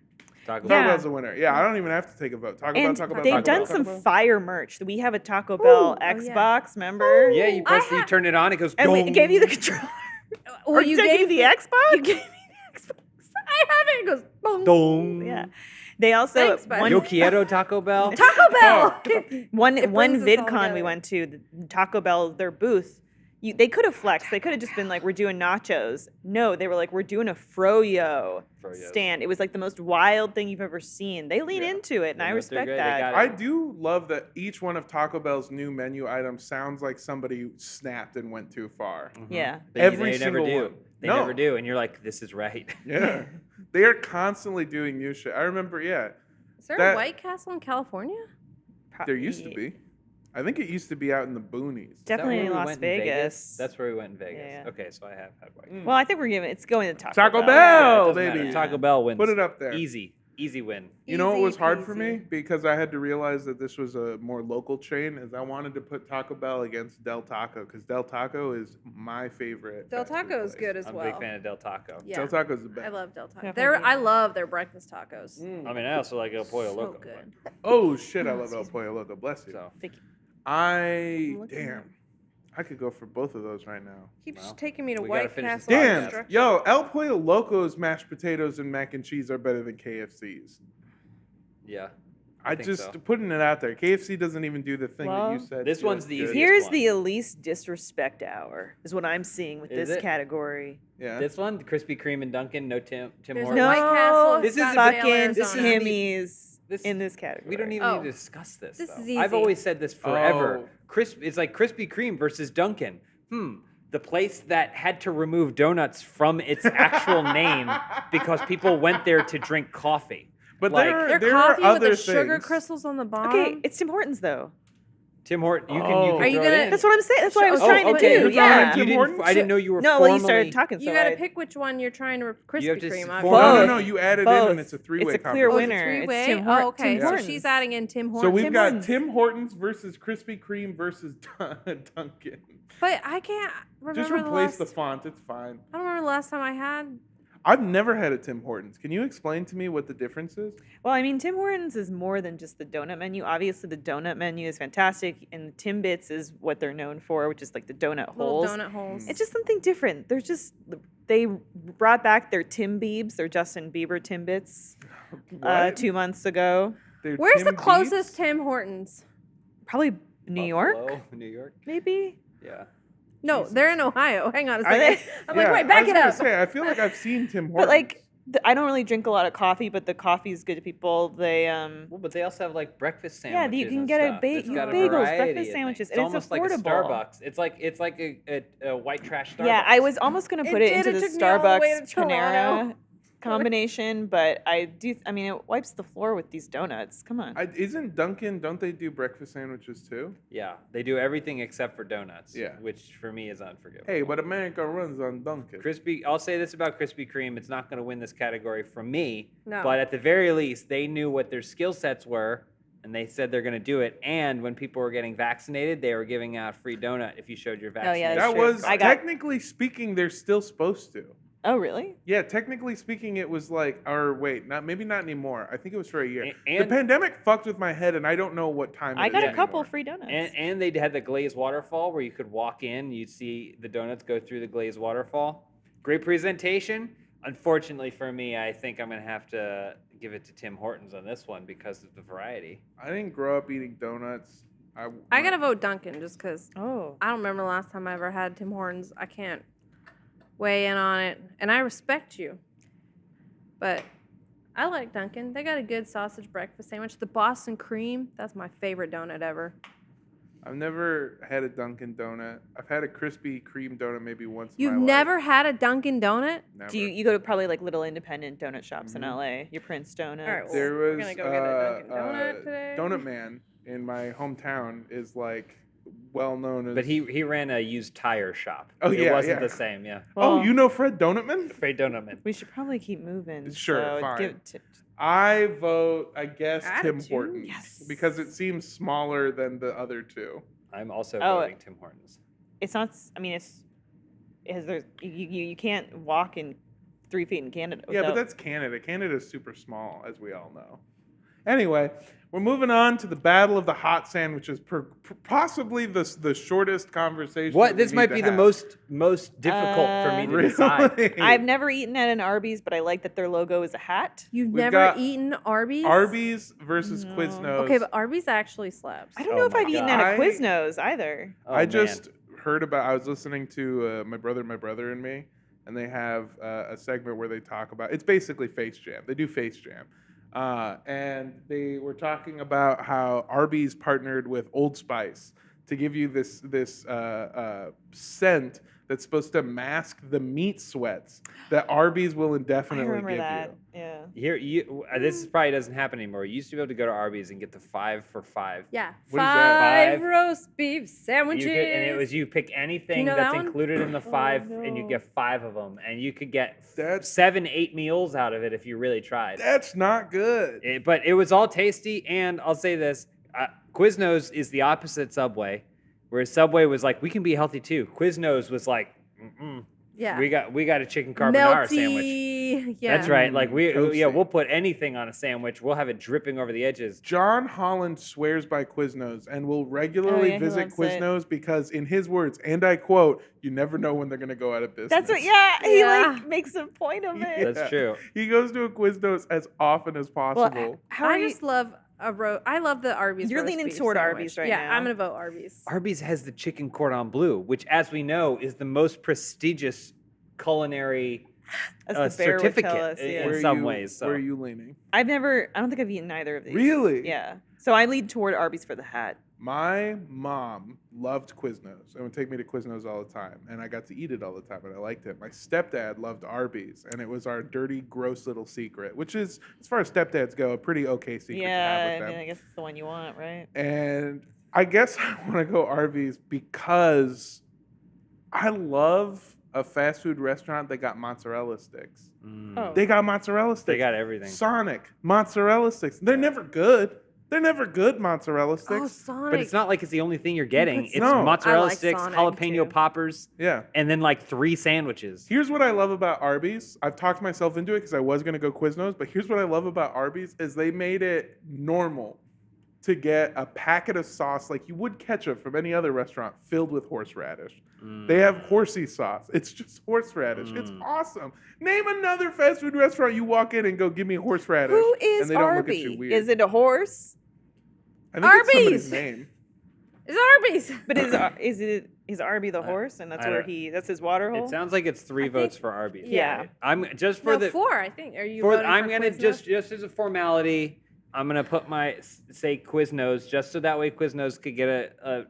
C: Taco
A: Taco
C: Bell.
B: Yeah.
A: Bell's the winner. Yeah, I don't even have to take a vote. Taco
B: And
A: Bell, Taco Bell,
B: they've
A: Taco
B: done
A: Bell,
B: some
A: Taco Bell.
B: fire merch. We have a Taco Bell Xbox, remember?
C: Yeah, you press you turn it on, it goes.
B: And we
C: dong.
B: gave you the controller.
D: Well,
B: Or you gave the Xbox?
D: You gave me the Xbox. I have it. It goes boom.
C: Dong.
B: Yeah. They also
D: Thanks, buddy.
C: Yo quiero Taco Bell.
D: Taco Bell.
B: one
D: It
B: one
D: brings us all
B: VidCon we
D: together.
B: went to, the Taco Bell, their booth. They could have flexed. They could have just been like, we're doing nachos. No, they were like, we're doing a froyo
C: Froyos.
B: stand. It was like the most wild thing you've ever seen. They lean
A: Yeah.
B: into it, and
C: They
B: I
C: know what they're
B: respect
C: good. They
B: that.
C: got
A: I do love that each one of Taco Bell's new menu items sounds like somebody snapped and went too far.
B: Yeah.
C: But
A: Every
C: they never
A: single
C: do.
A: one.
C: They
A: No.
C: never do, and you're like, this is right.
A: Yeah. They are constantly doing new shit. I remember, yeah,
D: Is there
A: That-
D: a White Castle in California?
A: there used to be. I think it used to be out in the boonies.
C: Is that
B: Definitely
C: where
B: in
C: we
B: Las
C: went in
B: Vegas.
C: That's where we went in Vegas.
B: Yeah.
C: Okay, so I have had white.
A: Mm.
B: Well, I think it's going to Taco
A: Taco
B: Bell.
A: Bell,
C: Yeah, it doesn't
A: baby.
C: matter. Taco Bell wins.
A: Put it up there.
C: Easy win.
A: You know what
D: Easy
A: was hard for me?
D: peasy.
A: Because I had to realize that this was a more local chain, is I wanted to put Taco Bell against Del Taco, because Del Taco is my favorite.
D: Del
A: fast food
D: Taco is
A: place.
D: good as
C: I'm
D: well.
C: a big fan of Del Taco.
D: Yeah.
A: Del Taco's the best.
D: I love Del Taco.
B: Definitely.
D: I love their breakfast tacos.
A: Mm.
C: I mean, I also like El Pollo
D: So
C: Loco.
D: good.
A: Oh shit, I love El Pollo Loco. Bless you.
C: So
B: Thank you.
A: Damn, I could go for both of those right now.
D: Keeps
C: Well,
D: taking me to
C: we gotta
D: White
C: finish this
D: Castle.
C: podcast.
A: Damn,
D: Extra.
A: yo, El Pollo Loco's mashed potatoes and mac and cheese are better than KFC's.
C: yeah.
A: I
C: think
A: just
C: so.
A: putting it out there. KFC doesn't even do the thing that
B: Well,
A: you said.
C: this one's the
A: good.
C: easiest.
B: Here's
C: one.
B: the Elise disrespect hour, is what I'm seeing with
C: Is
B: this
C: it?
B: category.
A: Yeah.
C: This one, Krispy Kreme and Dunkin', no Tim
D: There's a
C: Hortons.
B: No,
D: White Castle.
C: This is
D: Scottsdale,
B: fucking
C: this
D: Arizona.
C: is the-
B: Timmy's
C: this-
B: in this category.
C: We don't even
D: Oh.
C: need to discuss this.
D: This
C: though.
D: is
C: I've
D: easy.
C: always said this forever.
A: Oh.
C: It's like Krispy Kreme versus Dunkin'. The place that had to remove donuts from its actual name because people went there to drink coffee.
A: But
C: Like-
A: there
D: Their
A: there
D: coffee
A: are
D: with
A: other
D: the sugar
A: things.
D: crystals on the bottom.
B: Okay, it's Tim Hortons though.
C: Tim Horton, you can
A: Oh.
C: you
D: Are
C: can
D: you
C: throw it
D: gonna-
C: in.
B: That's what I'm saying. That's what I was
D: Oh,
B: trying to
D: okay.
B: do.
A: You're
B: Yeah.
A: throwing
C: You
A: Tim
C: didn't,
A: Hortons?
C: I didn't know you were
B: No, well,
C: formally.
B: you started talking,
D: You
B: so
D: got to
B: I-
D: pick which one you're trying to Krispy
C: have to
D: Kreme.
C: form-
D: obviously.
A: No,
B: Both.
A: no, you add it in
B: Both.
A: and it's a three-way
B: It's a clear
A: conversation.
B: winner. It's
D: Three-way?
B: Tim Hort-
D: Oh, okay.
B: Tim
D: So
B: Hortons.
D: she's adding in Tim Hortons.
A: So we've
B: Tim
A: got
B: Hortons.
A: Tim Hortons versus Krispy Kreme versus Dunkin'.
D: But I can't remember
A: Just
D: the
A: replace
D: last.
A: the font. It's fine.
D: I don't remember the last time I had.
A: I've never had a Tim Hortons. Can you explain to me what the difference is?
B: Well, I mean, Tim Hortons is more than just the donut menu. Obviously, the donut menu is fantastic, and the Timbits is what they're known for, which is like the donut
D: Little
B: holes.
D: donut holes.
B: It's just something different. They brought back their Tim Biebs, their Justin Bieber Timbits,
A: What?
B: 2 months ago.
A: They're
D: Where's
A: Tim
D: the closest
A: Biebs?
D: Tim Hortons?
B: Probably New York,
C: Buffalo, New York.
B: maybe.
C: Yeah.
D: No, they're in Ohio. Hang on a
B: Are
D: second.
B: they?
D: I'm
A: Yeah,
D: like, wait,
A: I
D: back
A: was
D: it
A: gonna
D: up.
A: say, I feel like I've seen Tim Hortons.
B: But like, I don't really drink a lot of coffee, but the coffee is good to people. They
C: Well, but they also have like breakfast
B: Yeah,
C: sandwiches.
B: you can
C: and
B: get a
C: stuff.
B: ba-
C: It's got a
B: bagels,
C: variety
B: breakfast
C: of
B: sandwiches,
C: things.
B: and it's
C: almost like a
B: affordable.
C: Starbucks. It's like a white trash Starbucks.
B: Yeah, I was almost gonna put it into the
D: took me all the way
B: Starbucks
D: to Toronto.
B: Panera combination, but I mean, it wipes the floor with these donuts. Come on.
A: Isn't Dunkin'? Don't they do breakfast sandwiches too?
C: Yeah, they do everything except for donuts.
A: Yeah.
C: Which for me is unforgivable.
A: Hey, but America runs on Dunkin'.
C: I'll say this about Krispy Kreme: it's not going to win this category from me.
D: No.
C: But at the very least, they knew what their skill sets were, and they said they're going to do it. And when people were getting vaccinated, they were giving out a free donut if you showed your
B: yeah,
C: vaccination.
B: that's
A: That
B: true.
A: was
B: I got-
A: technically speaking, they're still supposed to.
B: Oh, really?
A: Yeah, technically speaking, it was like, or wait, maybe not anymore. I think it was for a year.
C: And-
A: the pandemic fucked with my head, and I don't know what time.
B: I
A: it
B: got
A: is
B: a couple
A: anymore.
B: free donuts.
C: And they had the glazed waterfall where you could walk in, you'd see the donuts go through the glazed waterfall. Great presentation. Unfortunately for me, I think I'm going to have to give it to Tim Hortons on this one because of the variety.
A: I didn't grow up eating donuts.
D: I gotta vote Dunkin' just because
B: Oh.
D: I don't remember the last time I ever had Tim Hortons. I can't weigh in on it, and I respect you, but I like Dunkin'. They got a good sausage breakfast sandwich. The Boston cream, that's my favorite donut ever.
A: I've never had a Dunkin' donut. I've had a Krispy Kreme donut maybe once.
D: You've
A: in my
D: never
A: life.
D: had a Dunkin' donut?
A: Never.
B: Do you go to probably like little independent donut shops in
A: Mhm.
B: LA? Your Prince Donuts.
D: All right, well,
A: There
D: we're
A: was
D: gonna go get a Dunkin' Donut today.
A: Donut Man in my hometown is like well known as.
C: But he ran a used tire shop.
A: Oh,
C: It
A: yeah,
C: wasn't
A: yeah.
C: the same, yeah.
A: Oh,
B: Well,
A: you know Fred Donutman?
C: Afraid donut man.
B: We should probably keep moving.
A: Sure,
B: so
A: fine.
B: give it to-
A: I vote, I guess, Tim
D: Attitude?
A: Hortons
B: Yes.
A: because it seems smaller than the other two.
C: I'm also
B: Oh,
C: voting Tim Hortons.
B: It's not. I mean, you can't walk in 3 feet in Canada.
A: Yeah, but
B: without-
A: that's Canada. Canada's super small, as we all know. Anyway, we're moving on to the battle of the hot sandwiches, possibly the shortest conversation. that
C: What?
A: we
C: This
A: need
C: might
A: to
C: be the
A: have.
C: most difficult for me to
A: Really?
C: decide.
B: I've never eaten at an Arby's, but I like that their logo is a hat.
D: You've
A: We've
D: never
A: got
D: eaten Arby's?
A: Arby's versus
B: No.
A: Quiznos.
D: Okay, but Arby's actually slaps.
B: I don't
C: Oh
B: know if
C: my
B: I've eaten
C: God.
B: at a
A: I-
B: Quiznos either.
C: Oh,
A: I
C: man.
A: just heard about. I was listening to my brother, and me, and they have a segment where they talk about. It's basically Face Jam. They do Face Jam, and they were talking about how Arby's partnered with Old Spice to give you this scent that's supposed to mask the meat sweats that Arby's will
B: I
A: indefinitely
B: remember
A: give
B: that.
A: you.
B: Yeah.
C: This probably doesn't happen anymore. You used to be able to go to Arby's and get the 5 for $5.
D: Yeah.
A: What is that?
D: 5 roast beef
C: You
D: sandwiches.
C: could, and it was you pick anything
D: know
C: that's
D: that one?
C: included in the 5, and you
B: no.
C: get 5 of them, and you could get
A: That's-
C: 7-8 meals out of it if you really tried.
A: That's not good.
C: But it was all tasty, and I'll say this: Quiznos is the opposite Subway, whereas Subway was like, we can be healthy too. Quiznos was like,
D: Yeah.
C: we got a chicken carbonara sandwich.
D: Melty. Yeah.
C: That's right. Like
A: Toasty.
C: we'll put anything on a sandwich. We'll have it dripping over the edges.
A: John Holland swears by Quiznos and will regularly
B: yeah, he
A: visit
B: loves it.
A: Quiznos because, in his words, and I quote, "You never know when they're going to go out of business."
B: That's what. Yeah. He
D: Yeah.
B: like makes a point of it.
A: Yeah.
C: That's true.
A: He goes to a Quiznos as often as possible.
B: Well, how are
D: I
B: you?
D: just love I love the Arby's.
B: You're
D: roast
B: leaning
D: beef
B: toward
D: sandwich.
B: Arby's right
D: yeah,
B: now.
D: I'm gonna vote Arby's.
C: Arby's has the chicken cordon bleu, which, as we know, is the most prestigious culinary
B: As the bear would tell
C: certificate
B: us, yeah.
C: in some ways. So.
A: Where are you leaning?
B: I don't think I've eaten either of these.
A: Really?
B: Yeah. So I lead toward Arby's for the hat.
A: My mom loved Quiznos and would take me to Quiznos all the time, and I got to eat it all the time, and I liked it. My stepdad loved Arby's, and it was our dirty, gross little secret, which is, as far as stepdads go, a pretty okay secret to have
B: Yeah.
A: with
B: I
A: them.
B: mean, I guess it's the one you want, right?
A: And I guess I want to go Arby's because I love a fast food restaurant that got mozzarella sticks.
B: Oh.
A: They got mozzarella sticks.
C: They got everything.
A: Sonic mozzarella sticks. They're never good. They're never good mozzarella sticks.
D: Oh, Sonic.
C: But it's not like it's the only thing you're getting. It's
A: No.
C: mozzarella
D: I like
C: sticks,
D: Sonic,
C: jalapeno
B: too.
C: poppers,
A: Yeah.
C: and then like 3 sandwiches.
A: Here's what I love about Arby's. I've talked myself into it because I was going to go Quiznos, but here's what I love about Arby's is they made it normal to get a packet of sauce like you would ketchup from any other restaurant filled with horseradish. They have horsey sauce. It's just horseradish. It's awesome. Name another fast food restaurant you walk in and go, give me horseradish.
B: Who is
A: and they don't look at you
B: Arby?
A: weird.
B: Is it a horse?
A: I think it's somebody's
D: Arby's?
A: name.
D: It's Arby's.
B: But is Arby the horse, and that's
C: I
B: where
C: don't-
B: that's his water hole?
C: It sounds like it's 3 votes for Arby's.
B: Yeah.
C: I'm just for
D: No,
C: the
D: 4, I think. Are you
C: for
D: voting
C: I'm
D: for
C: gonna
D: Quiznos?
C: just as a formality, I'm gonna put my say Quiznos just so that way Quiznos could get a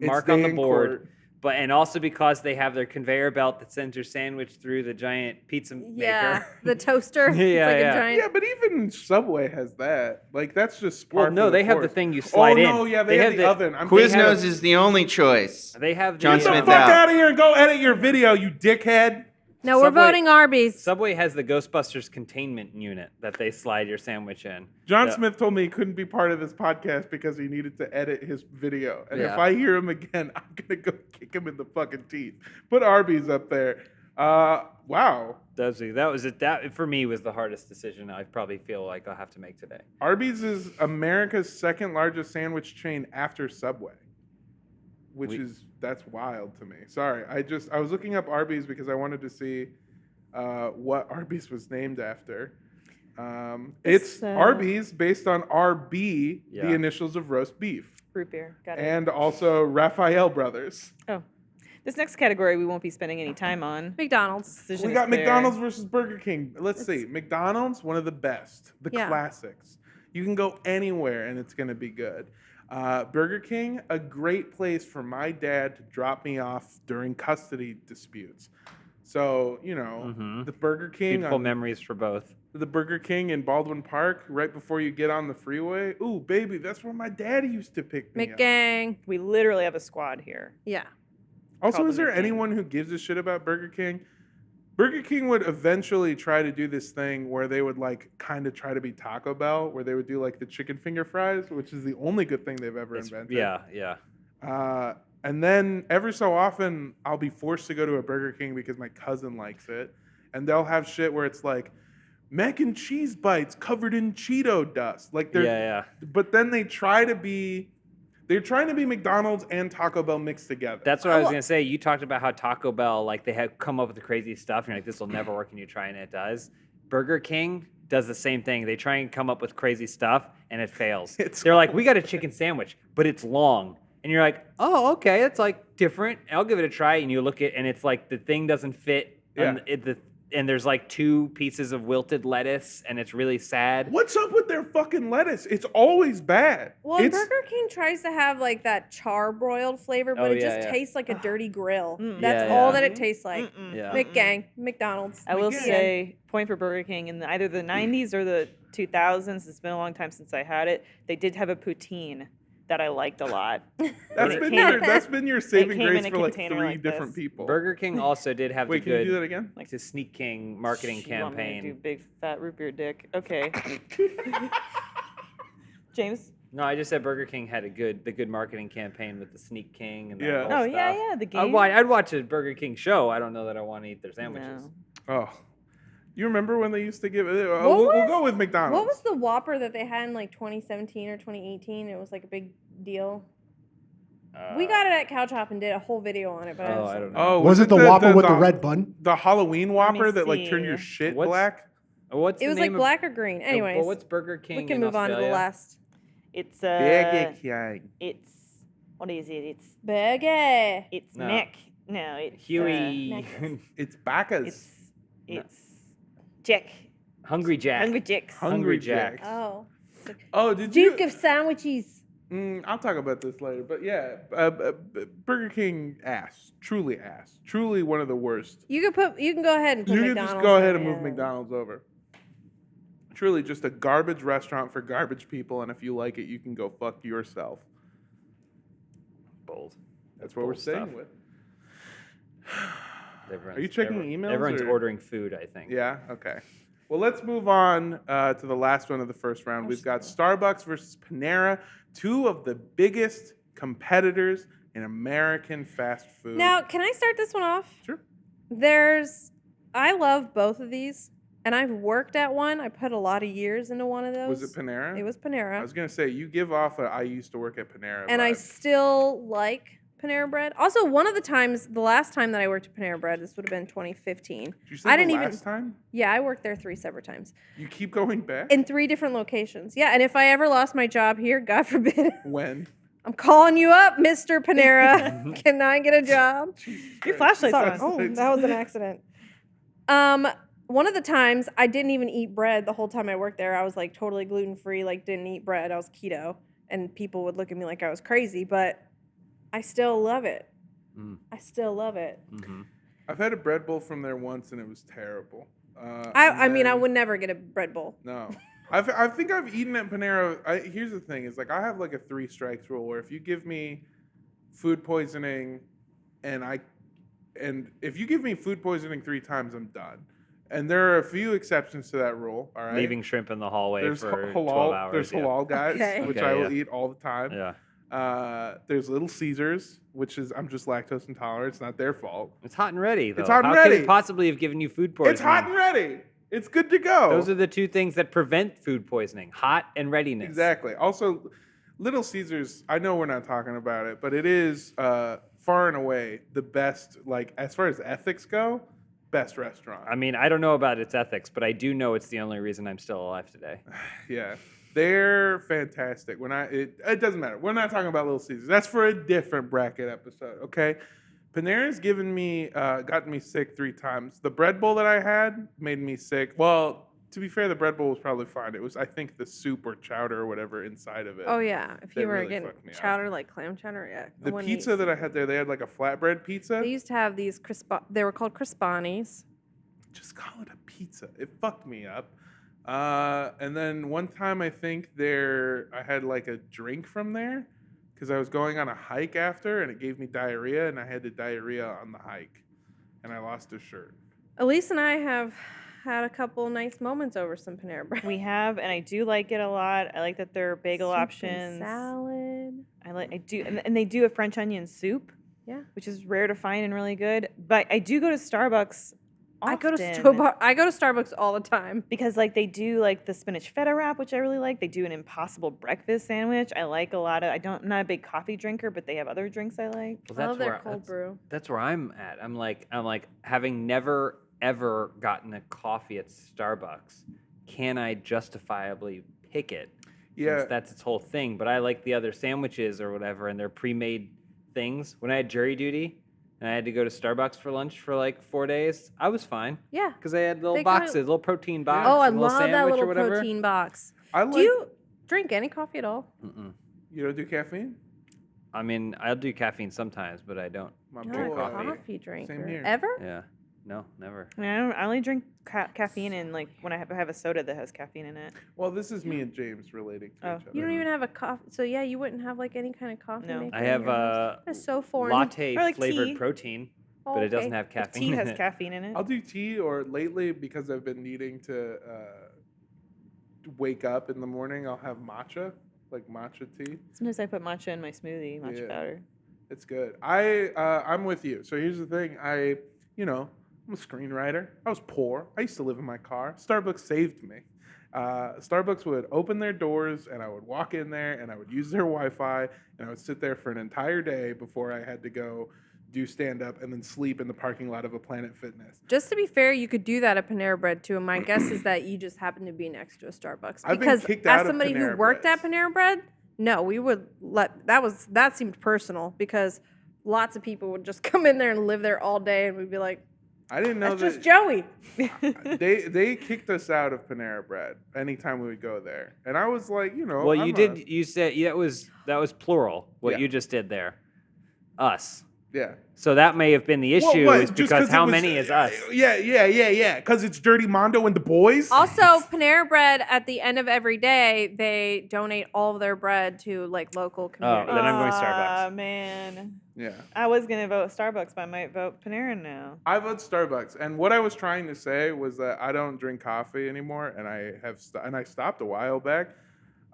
C: mark on
A: day
C: the
A: in
C: board.
A: court.
C: But and also because they have their conveyor belt that sends your sandwich through the giant pizza
D: Yeah,
C: maker.
D: the toaster. It's
C: Yeah,
D: like
C: yeah.
D: a giant.
A: Yeah, but even Subway has that. Like, that's just par
C: Well, no,
A: for
C: they have the
A: course.
C: thing you slide in.
A: Oh, no, yeah, they have the oven. I'm
F: Quiznos is the only choice.
C: They have
F: John
A: Get the
F: Smith
A: fuck
F: out.
A: out of here and go edit your video, you dickhead.
D: No, we're
C: Subway-
D: voting Arby's.
C: Subway has the Ghostbusters containment unit that they slide your sandwich in.
A: John
C: Yeah.
A: Smith told me he couldn't be part of this podcast because he needed to edit his video. And if
C: Yeah.
A: I hear him again, I'm going to go kick him in the fucking teeth. Put Arby's up there. Wow.
C: That was it. That for me was the hardest decision I probably feel like I'll have to make today.
A: Arby's is America's second largest sandwich chain after Subway, which that's wild to me. Sorry, I was looking up Arby's because I wanted to see what Arby's was named after. It's Arby's based on RB,
C: Yeah.
A: the initials of roast beef,
B: Root beer. Got it.
A: and also Raphael Brothers.
B: Oh. This next category we won't be spending any time on.
D: McDonald's.
B: Decision
A: We
B: is
A: got
B: clear.
A: McDonald's versus Burger King. Let's see. McDonald's, one of the best, the
D: Yeah.
A: classics. You can go anywhere and it's going to be good. Burger King, a great place for my dad to drop me off during custody disputes. So, the Burger King,
C: Beautiful memories for both.
A: the Burger King in Baldwin Park, right before you get on the freeway. Ooh, baby, that's where my daddy used to pick me up.
D: McGang.
B: We literally have a squad here.
D: Yeah.
A: Also,
B: called
A: is there
B: Burger King.
A: anyone who gives a shit about Burger King? Burger King would eventually try to do this thing where they would kind of try to be Taco Bell, where they would do the chicken finger fries, which is the only good thing they've ever invented.
C: Yeah.
A: And then every so often, I'll be forced to go to a Burger King because my cousin likes it, and they'll have shit where it's like mac and cheese bites covered in Cheeto dust.
C: Yeah.
A: But then they're trying to be McDonald's and Taco Bell mixed together.
C: That's what I was gonna say. You talked about how Taco Bell, they have come up with the crazy stuff, and you're like, this will never work, and you try and it does. Burger King does the same thing. They try and come up with crazy stuff, and it fails. They're like, we got a chicken sandwich, but it's long. And you're like, oh, okay, that's different. I'll give it a try. And you look at, and it's the thing doesn't fit.
A: Yeah.
C: And there's 2 pieces of wilted lettuce, and it's really sad.
A: What's up with their fucking lettuce? It's always bad.
D: Well, and
A: It's-
D: Burger King tries to have that charbroiled flavor, but
C: Oh,
D: it
C: yeah,
D: just
C: yeah.
D: tastes like a dirty grill.
B: Mm.
D: That's
C: Yeah,
D: all
C: yeah.
D: that it tastes like.
C: Yeah.
D: McGang, McDonald's.
B: I will
A: Again.
B: say, point for Burger King, in either the 90s or the 2000s, it's been a long time since I had it, they did have a poutine that I liked a lot.
A: That's
B: It
A: been
B: came-
A: that's been your saving
B: came
A: grace
B: in a
A: for
B: container
A: 3
B: like
A: different
B: this.
A: people.
C: Burger King also did have
A: Wait,
C: the
A: can you
C: good
A: do that again?
C: the Sneak King marketing
B: You want me to do
C: campaign.
B: big fat root beer dick. Okay. James?
C: No, I just said Burger King had the good marketing campaign with the Sneak King and that
A: Yeah.
C: whole
B: Oh,
C: stuff.
B: yeah, the game.
C: I'd watch a Burger King show. I don't know that I want to eat their sandwiches.
B: No.
A: Oh, you remember when they used to give? We'll
D: was-
A: go with McDonald's.
D: What was the Whopper that they had in 2017 or 2018? It was a big deal. We got it at Couch Hop and did a whole video on it. But
C: Oh, I don't know.
A: Oh,
E: Was it the Whopper with the red bun?
A: The Halloween Whopper that
B: see.
A: turned your shit
C: What's-
A: black?
C: What's
D: It
C: the
D: was
C: name of-
D: black or green. Anyways,
C: well, what's Burger King?
D: we can
C: in
D: move on to the
C: Australia?
D: last.
B: It's,
A: Burger King.
B: it's, what is it?
D: Burger.
B: It's
C: No.
B: Mick. No, it's,
C: Huey,
A: It's Bacca's.
B: it's Jack.
C: Hungry Jack,
B: Hungry Jack's.
A: Hungry
C: Jack.
A: Jack.
D: Oh.
A: Oh, did you?
D: Duke of sandwiches.
A: I'll talk about this later, but yeah, Burger King truly ass, truly one of the worst.
D: You can go ahead and put
A: You can
D: McDonald's.
A: just go ahead
D: on
A: and move
D: it.
A: McDonald's over. Truly, just a garbage restaurant for garbage people, and if you like it, you can go fuck yourself.
C: gold.
A: That's what we're
C: Gold
A: staying
C: stuff.
A: with.
C: Everyone's-
A: Are you checking
C: everyone-
A: emails?
C: Everyone's
A: or-
C: ordering food, I think.
A: Yeah. Okay. Well, let's move on to the last one of the first round. We've got Starbucks versus Panera, two of the biggest competitors in American fast food.
D: Now, can I start this one off?
A: Sure.
D: I love both of these, and I've worked at one. I put a lot of years into one of those.
A: Was it Panera?
D: It was Panera.
A: I was gonna say you give off a I used to work at Panera.
D: And I
A: vibe.
D: still like Panera Bread. Also, one of the last time that I worked at Panera Bread, this would have been 2015.
A: Did you say
D: I
A: the
D: didn't
A: last
D: even.
A: time?
D: Yeah, I worked there 3 separate times
A: You keep going back.
D: in 3 different locations. Yeah, and if I ever lost my job here, God forbid,
A: When?
D: I'm calling you up, Mr. Panera. Can I get a job?
B: Your flashlight's
D: Sorry.
B: on.
D: Oh, that was an accident. One of the times I didn't even eat bread the whole time I worked there. I was like totally gluten free, like didn't eat bread. I was keto, and people would look at me like I was crazy, but I still love it. I still love it.
C: Mm-hmm.
A: I've had a bread bowl from there once, and it was terrible.
D: I mean, I
A: then-
D: would never get a bread bowl.
A: No. I think I've eaten at Panera. Here's the thing: is like I have like a 3 strikes rule where if you give me food poisoning, and if you give me food poisoning 3 times, I'm done. And there are a few exceptions to that rule. All right.
C: Leaving shrimp in the hallway
A: There's
C: for
A: halal.
C: 12 hours.
A: There's
C: yeah.
A: halal guys,
D: Okay.
A: which
C: Okay,
A: I will
C: yeah.
A: eat all the time.
C: Yeah.
A: There's Little Caesars, which is I'm just lactose intolerant. It's not their fault.
C: It's hot and ready, though.
A: It's hot and
C: How
A: ready.
C: could it possibly have given you food poisoning?
A: It's hot and ready. It's good to go.
C: Those are the 2 things that prevent food poisoning: hot and readiness.
A: Exactly. Also, Little Caesars, I know we're not talking about it, but it is far and away the best, like, as far as ethics go, best restaurant.
C: I mean, I don't know about its ethics, but I do know it's the only reason I'm still alive today.
A: Yeah. They're fantastic. It doesn't matter. We're not talking about Little Caesars. That's for a different bracket episode, okay? Panera's gotten me sick 3 times. The bread bowl that I had made me sick. Well, to be fair, the bread bowl was probably fine. It was, I think, the soup or chowder or whatever inside of it.
D: Oh yeah, if
A: That
D: you were
A: really
D: getting
A: fucked me up.
D: chowder like clam chowder, yeah. I
A: The
D: wouldn't eat.
A: pizza that I had there, they had like a flatbread pizza.
D: They used to have these they were called Crispanis.
A: Just call it a pizza. It fucked me up. And then one time I think I had like a drink from there because I was going on a hike after and it gave me diarrhea and I had the diarrhea on the hike and I lost a shirt.
D: Elise and I have had a couple nice moments over some Panera Bread.
B: We have, and I do like it a lot. I like that there are bagel
D: Soup and
B: options.
D: salad.
B: I do, and they do a French onion soup.
D: Yeah.
B: Which is rare to find and really good. But I do go to Starbucks often.
D: I go to Starbucks all the time.
B: Because like they do like the spinach feta wrap, which I really like. They do an impossible breakfast sandwich. I like a lot of. I'm not a big coffee drinker, but they have other drinks I like.
C: Well,
D: I love their cold brew.
C: That's where I'm at. I'm like having never ever gotten a coffee at Starbucks. Can I justifiably pick it?
A: Yeah.
C: Since that's its whole thing. But I like the other sandwiches or whatever, and they're pre-made things. When I had jury duty and I had to go to Starbucks for lunch for like 4 days, I was fine.
D: Yeah.
C: Because they had little
D: They kinda-
C: boxes, little protein box.
D: Oh, I
C: and a little
D: love that
C: sandwich
D: little
C: or whatever.
D: protein box.
A: I like.
D: Do you drink any coffee at all?
C: Mm-mm.
A: You don't do caffeine?
C: I mean, I'll do caffeine sometimes, but I don't.
A: My
D: Not
C: Drink
D: a
A: boy.
C: coffee.
D: drinker.
A: Same here.
D: Ever?
C: Yeah. No, never.
B: I mean, I only drink caffeine in like when I have a soda that has caffeine in it.
A: Well, this is me and James relating to
B: Oh.
A: each other.
D: You don't even have a coffee. So yeah, you wouldn't have like any kind of coffee
B: No.
D: maker.
C: I
D: in
C: have
D: your house?
C: a
D: That's so foreign.
C: latte
B: Or like
C: flavored
B: tea.
C: protein,
D: Oh,
C: but it doesn't
D: okay.
C: have
B: If
C: caffeine.
B: tea
C: in
B: has
C: it.
B: caffeine in it.
A: I'll do tea, or lately because I've been needing to wake up in the morning, I'll have matcha, like matcha tea.
B: Sometimes I put matcha in my smoothie, matcha
A: Yeah.
B: powder.
A: It's good. I'm with you. So here's the thing. I'm a screenwriter. I was poor. I used to live in my car. Starbucks saved me. Starbucks would open their doors and I would walk in there and I would use their Wi-Fi and I would sit there for an entire day before I had to go do stand-up and then sleep in the parking lot of a Planet Fitness.
D: Just to be fair, you could do that at Panera Bread too. And my guess is that you just happen to be next to a Starbucks.
A: I've been
D: Because
A: kicked out
D: as
A: of
D: somebody who
A: Panera
D: worked at
A: Breads.
D: Panera Bread, no, we would that seemed personal because lots of people would just come in there and live there all day and we'd be like,
A: I didn't know
D: that's
A: that
D: just Joey.
A: they kicked us out of Panera Bread anytime we would go there. And I was like,
C: Well,
A: I'm
C: you said that was plural. What
A: Yeah.
C: you just did there. Us.
A: Yeah.
C: So that may have been the issue,
A: What?
C: is
A: Just
C: because
A: 'cause
C: how
A: it was-
C: many is us?
A: Yeah. Because it's Dirty Mondo and the boys.
D: Also, Panera Bread at the end of every day, they donate all of their bread to like local communities.
C: then I'm going Starbucks.
B: Aw, man.
A: Yeah.
B: I was going to vote Starbucks, but I might vote Panera now.
A: I vote Starbucks, and what I was trying to say was that I don't drink coffee anymore, and I stopped a while back.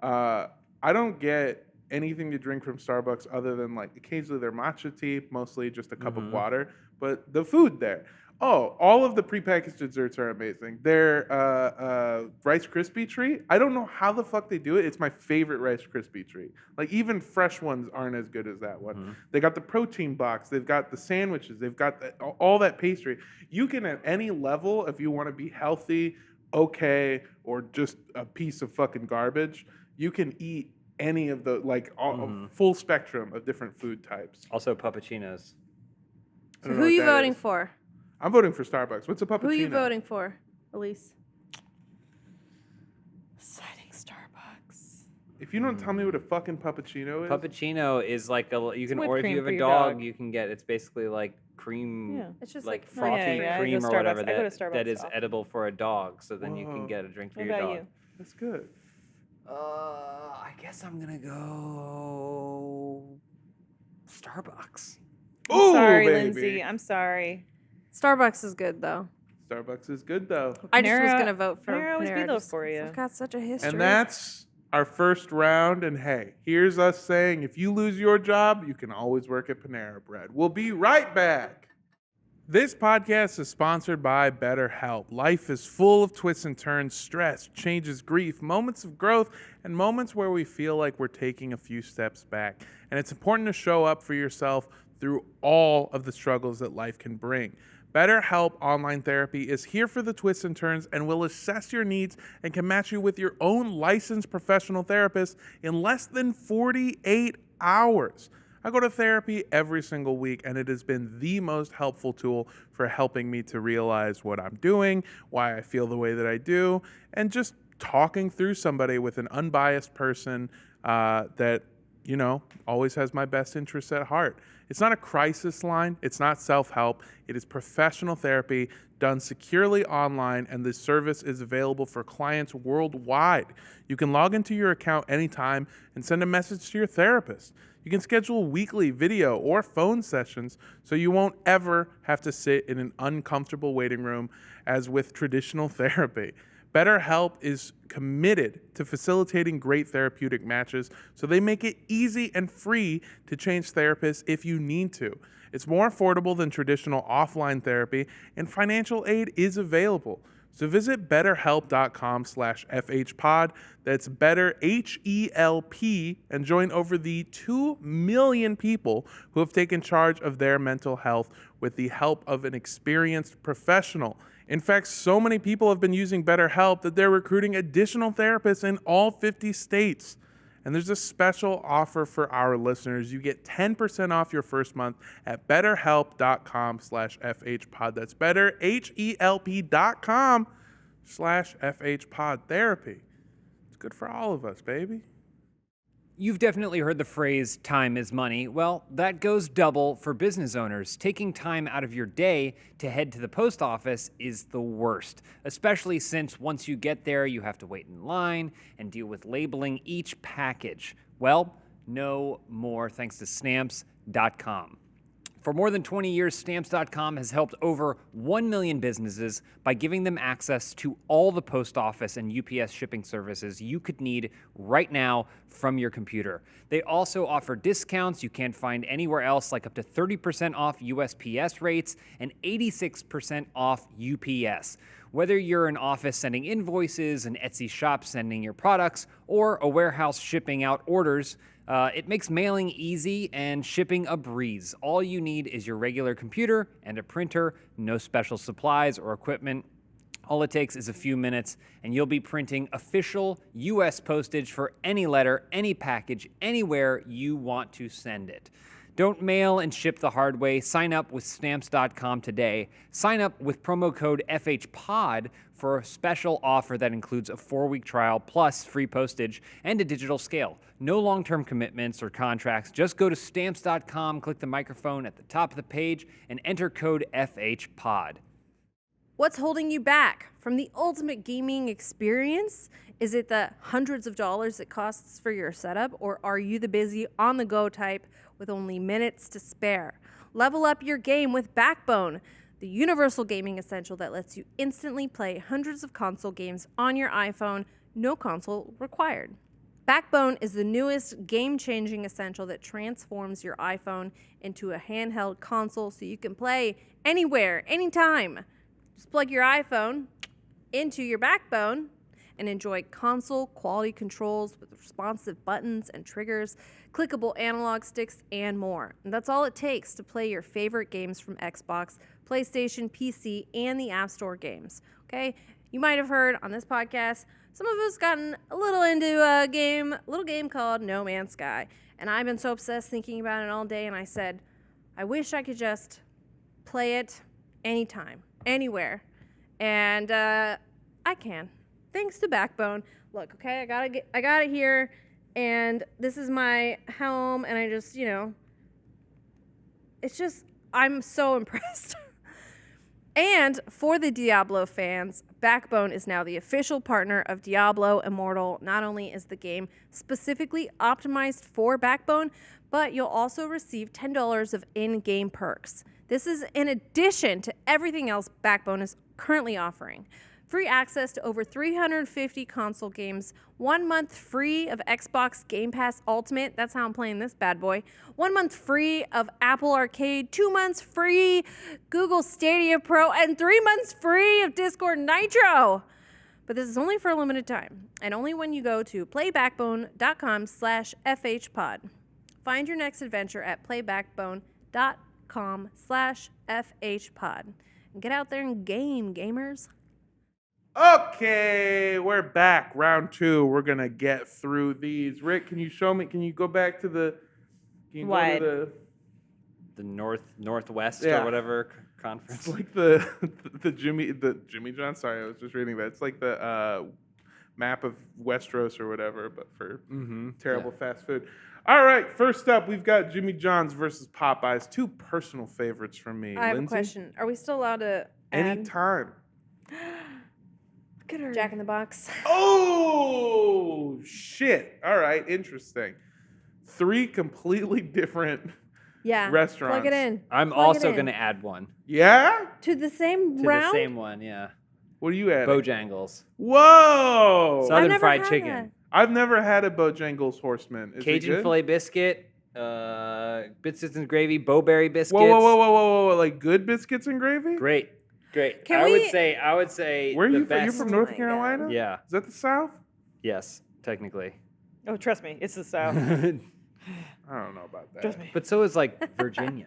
A: I don't get anything to drink from Starbucks other than like occasionally their matcha tea, mostly just a cup of water. But the food there, all of the prepackaged desserts are amazing. Their Rice Krispie treat, I don't know how the fuck they do it. It's my favorite Rice Krispie treat. Like even fresh ones aren't as good as that one. They got the protein box. They've got the sandwiches. They've got all that pastry. You can at any level, if you want to be healthy, okay, or just a piece of fucking garbage, you can eat any of the full spectrum of different food types.
C: Also, puppuccinos.
A: I
D: So
A: don't know
D: who are
A: what
D: you
A: that
D: voting
A: is.
D: for?
A: I'm voting for Starbucks. What's a puppuccino?
D: Who are you voting for, Elise?
B: Citing Starbucks.
A: If you don't tell me what a fucking puppuccino is,
C: Puppuccino is like you can
B: whipped
C: order if
B: cream
C: you have
B: for
C: a
B: your
C: dog,
B: dog.
C: you can get it's basically like cream,
B: Yeah.
D: It's just
C: like
D: like
C: frothy
B: yeah, I go
C: cream or
B: Starbucks.
C: whatever
B: I go to
C: that
B: Starbucks
C: is
B: often.
C: edible for a dog, so then you
A: Whoa.
C: can get a drink for
B: What
C: your
B: about
C: dog.
B: you?
A: that's good.
C: I guess I'm gonna go Starbucks.
B: I'm
A: Ooh,
B: sorry,
A: baby.
B: Lindsay. I'm sorry.
D: Starbucks is good though.
A: Starbucks is good though.
D: I just was
B: Panera-
D: gonna vote for
B: Panera always be
D: Panera
B: low
D: just
B: for
D: 'cause
B: you.
D: I've got such a history.
A: And that's our first round. And hey, here's us saying if you lose your job, you can always work at Panera Bread. We'll be right back. This podcast is sponsored by BetterHelp. Life is full of twists and turns, stress, changes, grief, moments of growth, and moments where we feel like we're taking a few steps back. And it's important to show up for yourself through all of the struggles that life can bring. BetterHelp Online Therapy is here for the twists and turns and will assess your needs and can match you with your own licensed professional therapist in less than 48 hours. I go to therapy every single week, and it has been the most helpful tool for helping me to realize what I'm doing, why I feel the way that I do, and just talking through somebody with an unbiased person that, always has my best interests at heart. It's not a crisis line. It's not self-help. It is professional therapy done securely online, and this service is available for clients worldwide. You can log into your account anytime and send a message to your therapist. You can schedule weekly video or phone sessions so you won't ever have to sit in an uncomfortable waiting room as with traditional therapy. BetterHelp is committed to facilitating great therapeutic matches, so they make it easy and free to change therapists if you need to. It's more affordable than traditional offline therapy, and financial aid is available. So visit betterhelp.com/FHpod. That's better, HELP, and join over the 2 million people who have taken charge of their mental health with the help of an experienced professional. In fact, so many people have been using BetterHelp that they're recruiting additional therapists in all 50 states. And there's a special offer for our listeners. You get 10% off your first month at betterhelp.com/FHpod. That's better, HELP.com/FHpod. Therapy. It's good for all of us, baby.
C: You've definitely heard the phrase, time is money. Well, that goes double for business owners. Taking time out of your day to head to the post office is the worst, especially since once you get there, you have to wait in line and deal with labeling each package. Well, no more thanks to Stamps.com. For more than 20 years, Stamps.com has helped over 1 million businesses by giving them access to all the post office and UPS shipping services you could need right now from your computer. They also offer discounts you can't find anywhere else, like up to 30% off USPS rates and 86% off UPS. Whether you're an office sending invoices, an Etsy shop sending your products, or a warehouse shipping out orders, it makes mailing easy and shipping a breeze. All you need is your regular computer and a printer, no special supplies or equipment. All it takes is a few minutes, and you'll be printing official U.S. postage for any letter, any package, anywhere you want to send it. Don't mail and ship the hard way. Sign up with Stamps.com today. Sign up with promo code FHPOD for a special offer that includes a 4-week trial plus free postage and a digital scale. No long-term commitments or contracts. Just go to Stamps.com, click the microphone at the top of the page, and enter code FHPOD.
D: What's holding you back from the ultimate gaming experience? Is it the hundreds of dollars it costs for your setup, or are you the busy, on-the-go type with only minutes to spare? Level up your game with Backbone, the universal gaming essential that lets you instantly play hundreds of console games on your iPhone, no console required. Backbone is the newest game-changing essential that transforms your iPhone into a handheld console so you can play anywhere, anytime. Just plug your iPhone into your Backbone and enjoy console quality controls with responsive buttons and triggers, clickable analog sticks, and more. And that's all it takes to play your favorite games from Xbox, PlayStation, PC, and the App Store games. Okay? You might have heard on this podcast, some of us gotten a little into a little game called No Man's Sky. And I've been so obsessed thinking about it all day, and I said, I wish I could just play it anytime, anywhere. And I can. Thanks to Backbone. Look, okay, I got it here, and this is my home, and I just, it's just, I'm so impressed. And for the Diablo fans, Backbone is now the official partner of Diablo Immortal. Not only is the game specifically optimized for Backbone, but you'll also receive $10 of in-game perks. This is in addition to everything else Backbone is currently offering. Free access to over 350 console games, 1 month free of Xbox Game Pass Ultimate, that's how I'm playing this bad boy, 1 month free of Apple Arcade, 2 months free Google Stadia Pro, and 3 months free of Discord Nitro. But this is only for a limited time, and only when you go to playbackbone.com/FHPod. Find your next adventure at playbackbone.com/FHPod. And get out there and game, gamers.
A: Okay, we're back. Round 2. We're gonna get through these. Rick, can you show me? Can you go back to the? Can you
B: What?
A: go to
C: The Northwest
A: Yeah.
C: or whatever conference.
A: It's like the Jimmy John. Sorry, I was just reading that. It's like the map of Westeros or whatever, but for terrible fast food. All right, first up, we've got Jimmy John's versus Popeyes. 2 personal favorites from me.
D: I have
A: Lindsay?
D: a question. Are we still allowed to add
A: Anytime.
B: Look at her.
D: Jack in the Box?
A: Oh shit! All right, interesting. 3 completely different
D: Yeah.
A: restaurants.
D: Plug it in.
C: I'm
D: Plug it
C: also
D: in.
C: going to add one
A: Yeah.
D: To the same
C: to
D: round?
C: the same one, yeah.
A: What are you at?
C: Bojangles.
A: Whoa!
C: Southern
D: never
C: fried
D: had
C: chicken.
D: that.
A: I've never had a Bojangles Horseman. Is it
C: Cajun
A: good?
C: filet biscuit, biscuits and gravy, bowberry biscuits.
A: Whoa! Like good biscuits and gravy?
C: Great.
D: Can
C: I
D: we-
C: would say
A: Where are
C: the
A: you from? You're
C: best.
A: from
D: Oh
A: North
D: my
A: Carolina?
D: God.
C: Yeah.
A: Is that the South?
C: Yes, technically.
B: Oh, trust me, it's the South.
A: I don't know about that.
B: Trust me.
C: But so is like Virginia.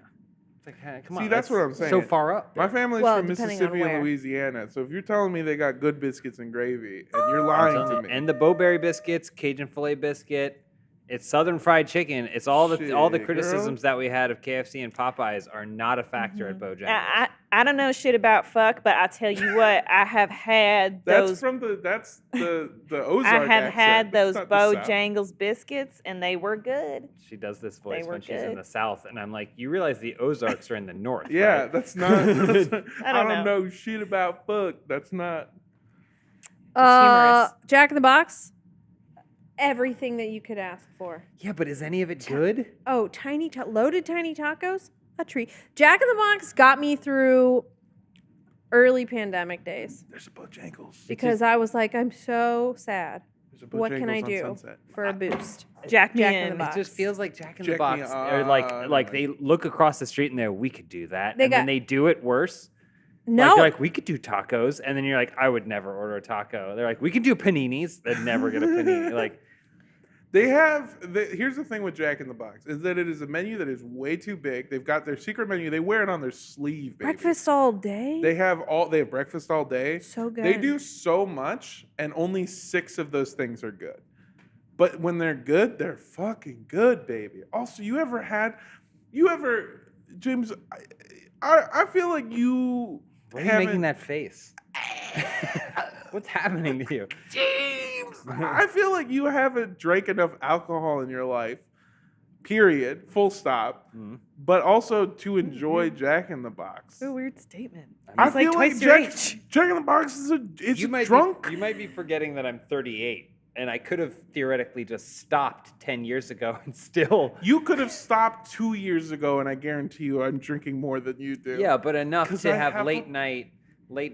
C: It's like, hey, come on.
A: See, that's what I'm saying.
C: So far up.
A: My family's
D: Well,
A: from
D: depending on
A: Mississippi and
D: where.
A: Louisiana, so if you're telling me they got good biscuits and gravy, and you're
C: I'm
A: lying
C: telling
A: to
C: you.
A: me,
C: And the bowberry biscuits, Cajun filet biscuit, it's Southern fried chicken. It's all the
A: Shit,
C: criticisms that we had of KFC and Popeyes are not a factor at Bojangles.
B: I don't know shit about fuck, but I'll tell you what, I have had those.
A: that's the Ozark
B: I have
A: accent.
B: had
A: That's
B: those
A: not the South.
B: Bojangles biscuits, and they were good.
C: She does this voice
B: were
C: when she's in
B: good.
C: the South, and I'm like, you realize the Ozarks are in the north,
A: Yeah,
C: right?
A: that's not. I
B: don't
A: don't know shit about fuck. That's not.
B: humorous.
D: Jack in the Box? Everything that you could ask for.
C: Yeah, but is any of it good?
D: Oh, loaded tiny tacos? A treat. Jack in the Box got me through early pandemic days
A: There's a Bojangles.
D: because I was like, I'm so sad.
A: There's a
D: What can I
A: Bojangles on
D: do
A: Sunset.
D: for a boost?
B: Jack me
D: Jack in
B: in.
D: the
C: It
D: Box.
C: just feels like Jack in
A: Jack
C: the Box.
A: me-
C: Or
A: I
C: like
A: don't
C: they
A: like
C: look across the street and they're, we could do that.
D: They
C: And then
D: got-
C: they do it worse.
D: No.
C: Like, they're like, we could do tacos. And then you're like, I would never order a taco. They're like, we can do paninis. They'd never get a panini. Like,
A: They have. Here's the thing with Jack in the Box is that it is a menu that is way too big. They've got their secret menu. They wear it on their sleeve, baby.
D: Breakfast all day?
A: They have breakfast all day.
D: So good.
A: They do so much, and only 6 of those things are good. But when they're good, they're fucking good, baby. Also, you ever had You ever, James? I feel like you.
C: Why are you making that face? What's happening to you?
A: James? I feel like you haven't drank enough alcohol in your life. Period. Full stop. But also to enjoy Jack in the Box.
B: What a weird statement.
A: I
B: It's like
A: feel
B: twice your
A: Jack,
B: age.
A: Jack in the Box is
C: You might
A: drunk.
C: you might be forgetting that I'm 38, and I could have theoretically just stopped 10 years ago and still.
A: You could have stopped 2 years ago, and I guarantee you, I'm drinking more than you do.
C: Yeah, but enough
A: 'Cause
C: to
A: I
C: have
A: have
C: late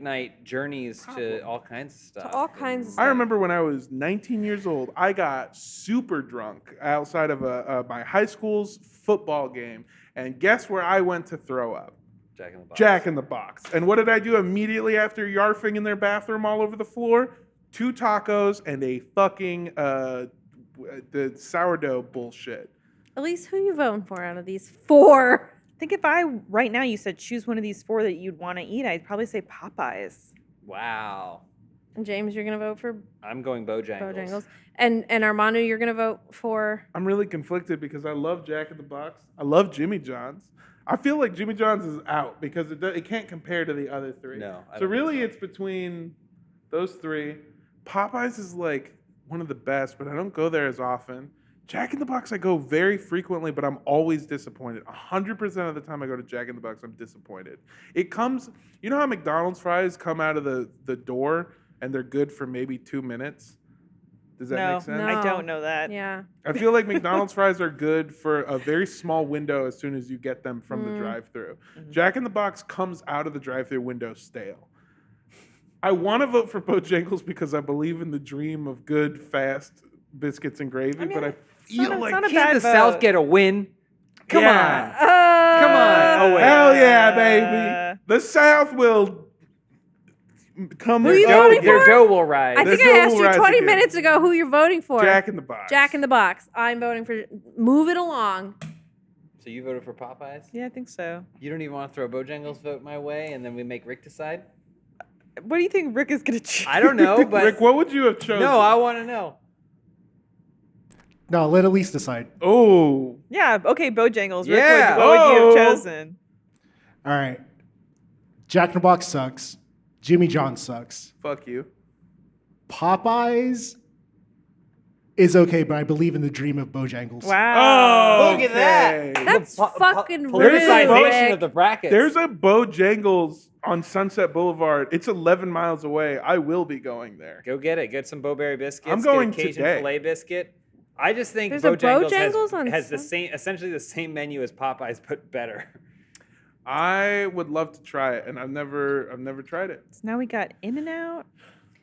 C: night journeys to
A: Problem.
C: all kinds of stuff.
D: All kinds of
A: I
D: stuff.
A: remember when I was 19 years old, I got super drunk outside of my high school's football game, and guess where I went to throw up?
C: Jack in the Box.
A: Jack in the Box. And what did I do immediately after yarfing in their bathroom all over the floor? 2 tacos and a fucking the sourdough bullshit.
D: Elise, who you voting for out of these 4?
B: I think if right now you said choose one of these 4 that you'd want to eat, I'd probably say Popeyes.
C: Wow.
D: And James, you're gonna vote for
C: I'm going Bojangles.
D: Bojangles. And Armando, you're gonna vote for.
A: I'm really conflicted because I love Jack in the Box. I love Jimmy John's. I feel like Jimmy John's is out because it can't compare to the other 3.
C: No, I
A: So
C: don't think
A: really
C: so.
A: it's between those 3. Popeyes is like one of the best, but I don't go there as often. Jack in the Box, I go very frequently, but I'm always disappointed. 100% of the time I go to Jack in the Box, I'm disappointed. It comes, you know how McDonald's fries come out of the door and they're good for maybe 2 minutes? Does that
B: No,
A: make sense?
D: No.
B: I don't know that.
D: Yeah.
A: I feel like McDonald's fries are good for a very small window as soon as you get them from the drive-thru. Jack in the Box comes out of the drive-thru window stale. I want to vote for Bojangles because I believe in the dream of good, fast biscuits and gravy, but I feel
B: it's
A: like
B: not a
C: Can't
B: bad
C: the
B: vote.
C: South get a win? Come
A: Yeah.
C: on. Come on. Oh, wait.
A: Hell yeah, baby. The South will come
D: Who you
A: down
D: voting
A: again.
C: Their dough will rise.
D: I think
A: There's
D: I
A: no
D: asked you
A: rise
D: 20
A: again.
D: minutes ago who you're voting for.
A: Jack in the Box.
D: Jack in the Box. I'm voting for. Move it along.
C: So you voted for Popeyes?
B: Yeah, I think so.
C: You don't even want to throw a Bojangles vote my way, and then we make Rick decide?
B: What do you think Rick is going to choose?
C: I don't know, but
A: Rick, what would you have chosen?
C: no, I want to know.
E: No, let Elise decide.
A: Oh.
B: Yeah, okay, Bojangles.
C: Yeah.
B: Rick, what would you
A: Oh.
B: have chosen?
E: All right. Jack in the Box sucks. Jimmy John sucks.
A: Fuck you.
E: Popeyes is okay, but I believe in the dream of Bojangles.
B: Wow.
C: Look at that.
D: That's fucking rude,
C: Politicization
D: Rick.
C: of the brackets.
A: There's a Bojangles on Sunset Boulevard. It's 11 miles away. I will be going there.
C: Go get it. Get some Bowberry biscuits.
A: I'm going
C: get a Cajun
A: today.
C: filet biscuit. I just think
D: There's a
C: Bojangles
D: Bojangles on
C: has the
D: Sun-
C: same, essentially the same menu as Popeyes, but better.
A: I would love to try it, and I've never tried it.
B: So now we got In-N-Out.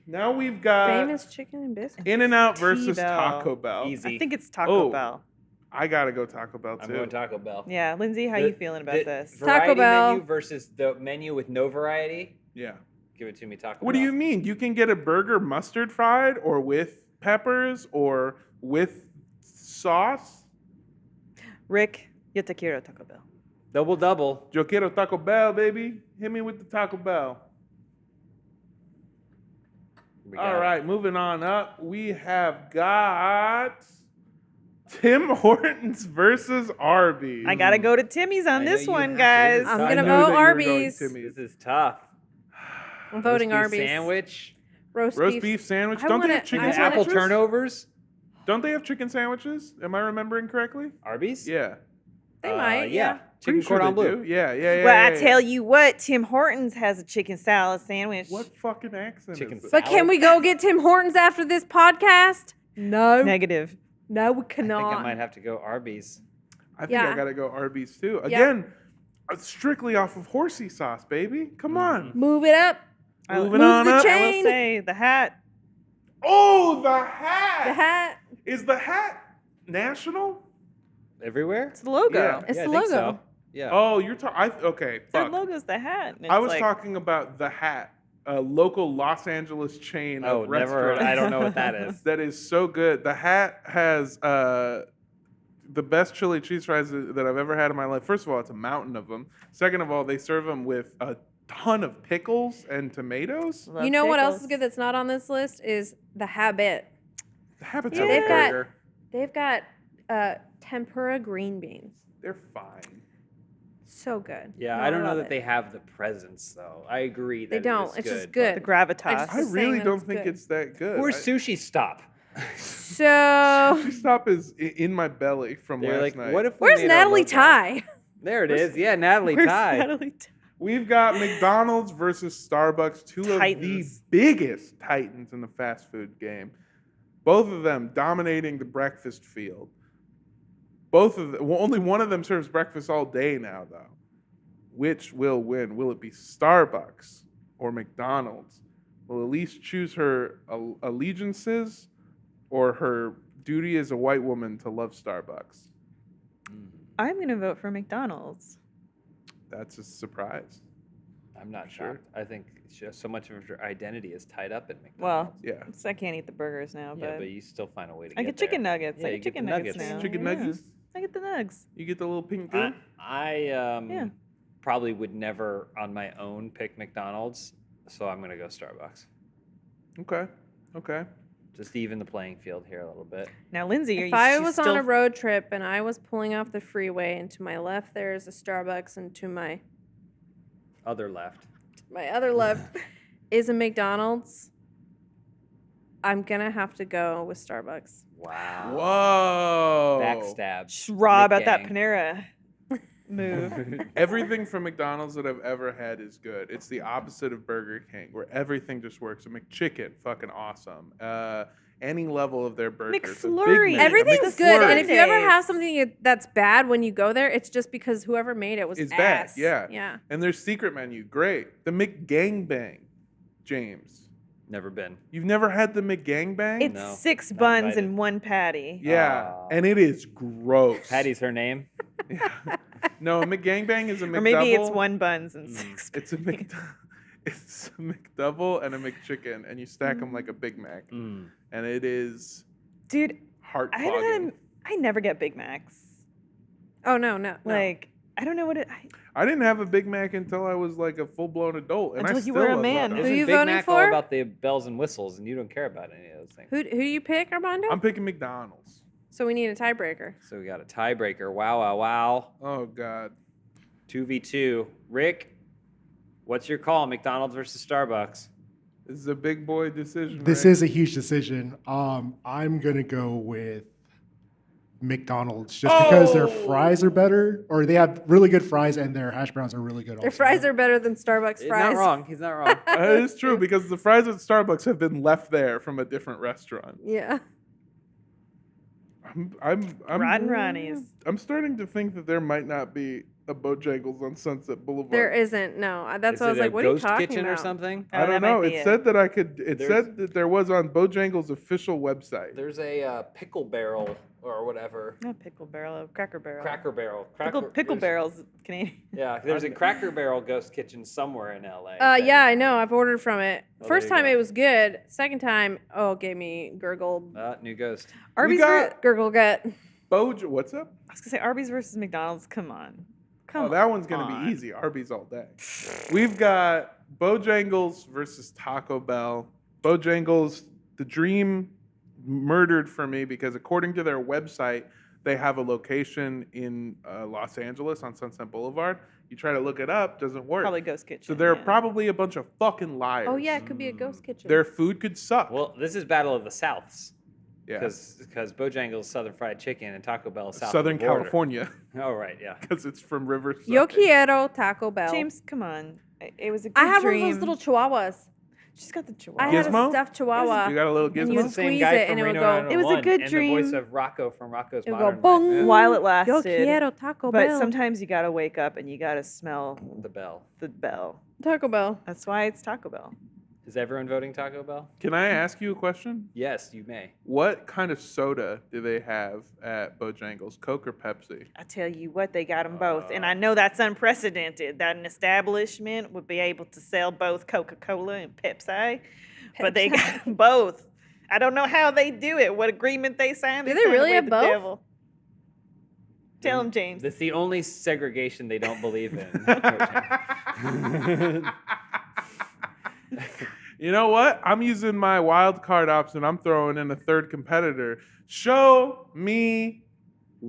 A: Now we've got
D: Famous chicken and biscuits.
A: In-N-Out versus
B: T-Bell.
A: Taco Bell.
C: Easy.
B: I think it's Taco
A: Oh.
B: Bell.
A: I gotta go Taco Bell
C: I'm
A: too.
C: going Taco Bell.
B: Yeah, Lindsay, how you feeling about this?
C: Variety
D: Bell.
C: menu versus the menu with no variety.
A: Yeah.
C: Give it to me, Taco
A: What
C: Bell.
A: do you mean? You can get a burger mustard fried, or with peppers, or with sauce.
B: Rick, yo te quiero Taco Bell.
C: Double double.
A: Yo quiero Taco Bell, baby. Hit me with the Taco Bell.
C: We got
A: All
C: it.
A: right, moving on up. We have got Tim Hortons versus Arby's.
B: I gotta go to Timmy's on
C: I know
B: this
C: you
B: one,
C: have to.
B: guys.
C: This is
D: I'm
C: tough.
D: gonna
A: I knew
D: vote
A: that you were going
D: Arby's.
A: Timmy's.
C: This is tough.
D: I'm voting
C: Roast beef
D: Arby's.
C: Sandwich.
D: Roast
A: Roast beef sandwich.
D: I
A: Don't they
D: wanna-
A: have chicken
D: I
C: And
D: wanna-
C: apple
A: sandwiches?
C: turnovers.
A: Don't they have chicken sandwiches? Am I remembering correctly?
C: Arby's.
A: Yeah.
D: They might,
C: Yeah.
A: Pretty
C: Chicken
A: sure
C: cordon
A: they
C: bleu.
A: do. Yeah, yeah, yeah.
B: Well,
A: yeah,
B: I
A: yeah.
B: tell you what, Tim Hortons has a chicken salad sandwich.
A: What fucking accent
C: Chicken
A: is it?
D: But can we go get Tim Hortons after this podcast? No.
B: Negative.
D: No, we
C: I
D: cannot.
C: think I might have to go Arby's.
A: I think
D: Yeah.
A: I gotta go Arby's too.
D: Yeah.
A: Again, strictly off of horsey sauce, baby. Come on.
D: Move it up.
A: Moving
D: Move
A: on
D: the
A: up.
D: chain.
B: I will say the hat.
A: Oh, the hat.
D: The hat.
A: Is the hat national?
C: Everywhere.
B: It's the logo.
A: Yeah.
D: It's
C: Yeah,
D: the
C: I think
D: logo.
C: so. Yeah.
A: Oh, you're talking. Okay,
B: Their
A: fuck.
B: logo's the hat. and
A: I
B: it's
A: was
B: like-
A: talking about the hat, a local Los Angeles chain
C: Oh,
A: of
C: never.
A: restaurants.
C: I don't know what that is.
A: That is so good. The hat has the best chili cheese fries that I've ever had in my life. First of all, it's a mountain of them. Second of all, they serve them with a ton of pickles and tomatoes.
B: Love
D: You know what else is
B: pickles.
D: good that's not on this list is the Habit.
A: The habits
B: Yeah.
A: of
D: They've got-
A: burger.
D: They've got tempura green beans.
A: They're fine.
D: So good.
C: Yeah,
D: No,
C: I don't know
D: love
C: that
D: it.
C: they have the presence though. I agree that
D: They don't.
C: it is
D: It's just
C: good.
B: The
D: good.
B: gravitas.
D: I just-
A: I
D: Just
A: really
D: saying that
A: don't
D: it's
A: think
D: good.
A: it's that good.
C: Where's Sushi Stop?
D: So
A: Sushi Stop is in my belly from
C: They're
A: last
C: like,
A: night.
C: what if we
D: where's
C: made our
D: Natalie
C: logo?
D: Ty?
C: There it is. Yeah, Natalie
B: Where's
C: Ty.
B: Natalie Ty?
A: We've got McDonald's versus Starbucks, two of the
B: Titans.
A: biggest titans in the fast food game. Both of them dominating the breakfast field. Both of them, well, only one of them serves breakfast all day now, though. Which will win? Will it be Starbucks or McDonald's? Will Elise choose her allegiances or her duty as a white woman to love Starbucks?
B: I'm going to vote for McDonald's.
A: That's a surprise.
C: I'm not
A: Sure.
C: shocked. I think it's just so much of her identity is tied up in McDonald's.
B: Well,
A: Yeah.
B: I can't eat the burgers now,
C: yeah,
B: but
C: but you still find a way to
B: I
C: get
B: get chicken
C: there.
B: nuggets.
C: Yeah,
B: I
C: you
B: get
C: get
B: chicken
C: the
B: nuggets
C: nuggets.
B: now.
A: Chicken
B: Yeah.
A: nuggets?
B: I get the nugs.
A: You get the little pink goo?
C: I
B: Yeah.
C: probably would never on my own pick McDonald's, so I'm gonna go Starbucks.
A: Okay. Okay.
C: Just to even the playing field here a little bit.
B: Now, Lindsay, are
D: If
B: you
D: I
B: she's
D: was
B: still
D: on a road trip and I was pulling off the freeway, and to my left there's a Starbucks, and to my
C: Other left.
D: other left is a McDonald's, I'm gonna have to go with Starbucks.
C: Wow.
A: Whoa.
C: Backstab.
B: Rob
C: Rick
B: at that
C: Gang.
B: Panera move?
A: Everything from McDonald's that I've ever had is good. It's the opposite of Burger King, where everything just works. A McChicken, fucking awesome. Any level of their burgers. A Big
B: McFlurry.
A: Mac, a
D: Everything's
B: McFlurry.
D: good, and if you ever
B: Sundays.
D: have something that's bad when you go there, it's just because whoever made it was
A: It's bad,
D: ass.
A: yeah.
D: Yeah.
A: And their secret menu, great. The McGangbang, James.
C: Never been.
A: You've never had the McGangbang?
B: It's
C: No,
B: 6
C: not
B: buns
C: invited.
B: and 1 patty.
A: Yeah,
C: Oh.
A: and it is gross.
C: Patty's her name.
A: Yeah. No, a McGangbang is a McDouble.
B: Or maybe it's 1 buns and 6
A: It's a it's a McDouble and a McChicken, and you stack them like a Big Mac,
C: Mm.
A: and it is
B: Dude,
A: heart
B: I haven't
A: clogging.
B: had I never get Big Macs.
D: Oh no.
B: Like, I don't know what it
A: I didn't have a Big Mac until I was like a full blown adult, and
B: Until
A: I
B: you
A: still
B: were a
A: love
B: man.
A: that.
D: Who
C: Isn't
D: you
C: Big
D: voting
C: Mac
D: for?
C: all about the bells and whistles, and you don't care about any of those things.
D: Who do you pick, Armando?
A: I'm picking McDonald's.
D: So we need a tiebreaker.
C: So we got a tiebreaker. Wow, wow, wow.
A: Oh God.
C: 2v2. Rick, what's your call? McDonald's versus Starbucks.
A: This is a big boy decision.
E: This
A: right?
E: is a huge decision. I'm gonna go with McDonald's just because their fries are better, or they have really good fries and their hash browns are really good.
D: Their
E: also.
D: fries are better than Starbucks
C: He's
D: fries.
C: not wrong. He's not wrong.
A: That is true because the fries at Starbucks have been left there from a different restaurant.
D: Yeah.
A: I'm
B: Rotten Ronnie's.
A: I'm starting to think that there might not be a Bojangles on Sunset Boulevard.
D: There isn't. No. That's
C: Is
D: what I was
C: it
D: like,
C: a
D: what are you
C: ghost
D: talking
C: kitchen
D: about?
C: or something?
B: Oh,
A: I don't
B: that might
A: know.
B: be
A: It
B: it.
A: said that I could. It
C: There's-
A: said that there was on Bojangles' official website.
C: There's a pickle barrel or whatever.
B: Not pickle barrel, cracker barrel.
C: Cracker barrel.
B: Pickle
C: there's-
B: barrel's Canadian.
C: Yeah, there's a Cracker Barrel ghost kitchen somewhere in LA.
D: Yeah, I know. I've ordered from it.
C: Oh,
D: First
C: there you
D: time
C: go.
D: it was good. Second time, gave me gurgle
C: New ghost.
B: Arby's
A: got-
D: gurgle gut.
A: What's up?
B: I was gonna say Arby's versus McDonald's. Come on. Come
A: Oh, that one's gonna
B: on.
A: be easy. Arby's all day. We've got Bojangles versus Taco Bell. Bojangles, the dream murdered for me because according to their website, they have a location in Los Angeles on Sunset Boulevard. You try to look it up, doesn't work.
B: Probably Ghost Kitchen.
A: So they're
B: yeah.
A: probably a bunch of fucking liars.
D: Oh yeah, it could be a ghost kitchen.
A: Their food could suck.
C: Well, this is Battle of the Souths.
A: yeah.
C: Because Bojangles Southern Fried Chicken and Taco Bell is south
A: Southern
C: of the border.
A: California,
C: Oh right, yeah.
A: because it's from Riverside.
D: Yo quiero Taco Bell.
B: James, come on. It was a good
D: I have
B: dream.
D: one of those little chihuahuas.
B: She's got the
D: I
B: chihuahua.
D: had
A: Gizmo?
D: a stuffed chihuahua.
A: You got a little
D: And you
A: gizmo?
D: would
C: Same
D: squeeze
C: guy
D: it
C: from
D: and it would
C: Reno
D: go-
C: 911
B: It was a good
C: and
B: dream.
C: the voice of Rocco from Rocco's
D: It would
C: Modern
D: go boom.
A: Yeah.
B: While it
D: Yo
B: lasted.
D: quiero Taco
B: But
D: Bell.
B: sometimes you gotta wake up and you gotta smell
C: Life. The bell.
B: the bell.
D: Taco Bell.
B: That's why it's Taco Bell.
C: Is everyone voting Taco Bell?
A: Can I ask you a question?
C: Yes, you may.
A: What kind of soda do they have at Bojangles? Coke or Pepsi?
B: I tell you what, they got them both. And I know that's unprecedented that an establishment would be able to sell both Coca-Cola and Pepsi. But they got both. I don't know how they do it, what agreement they signed.
D: Do they
B: signed
D: really
B: with
D: have
B: the
D: both?
B: devil. Tell him, James.
C: That's the only segregation they don't believe in.
A: You know what? I'm using my wild card option. I'm throwing in a third competitor. Show me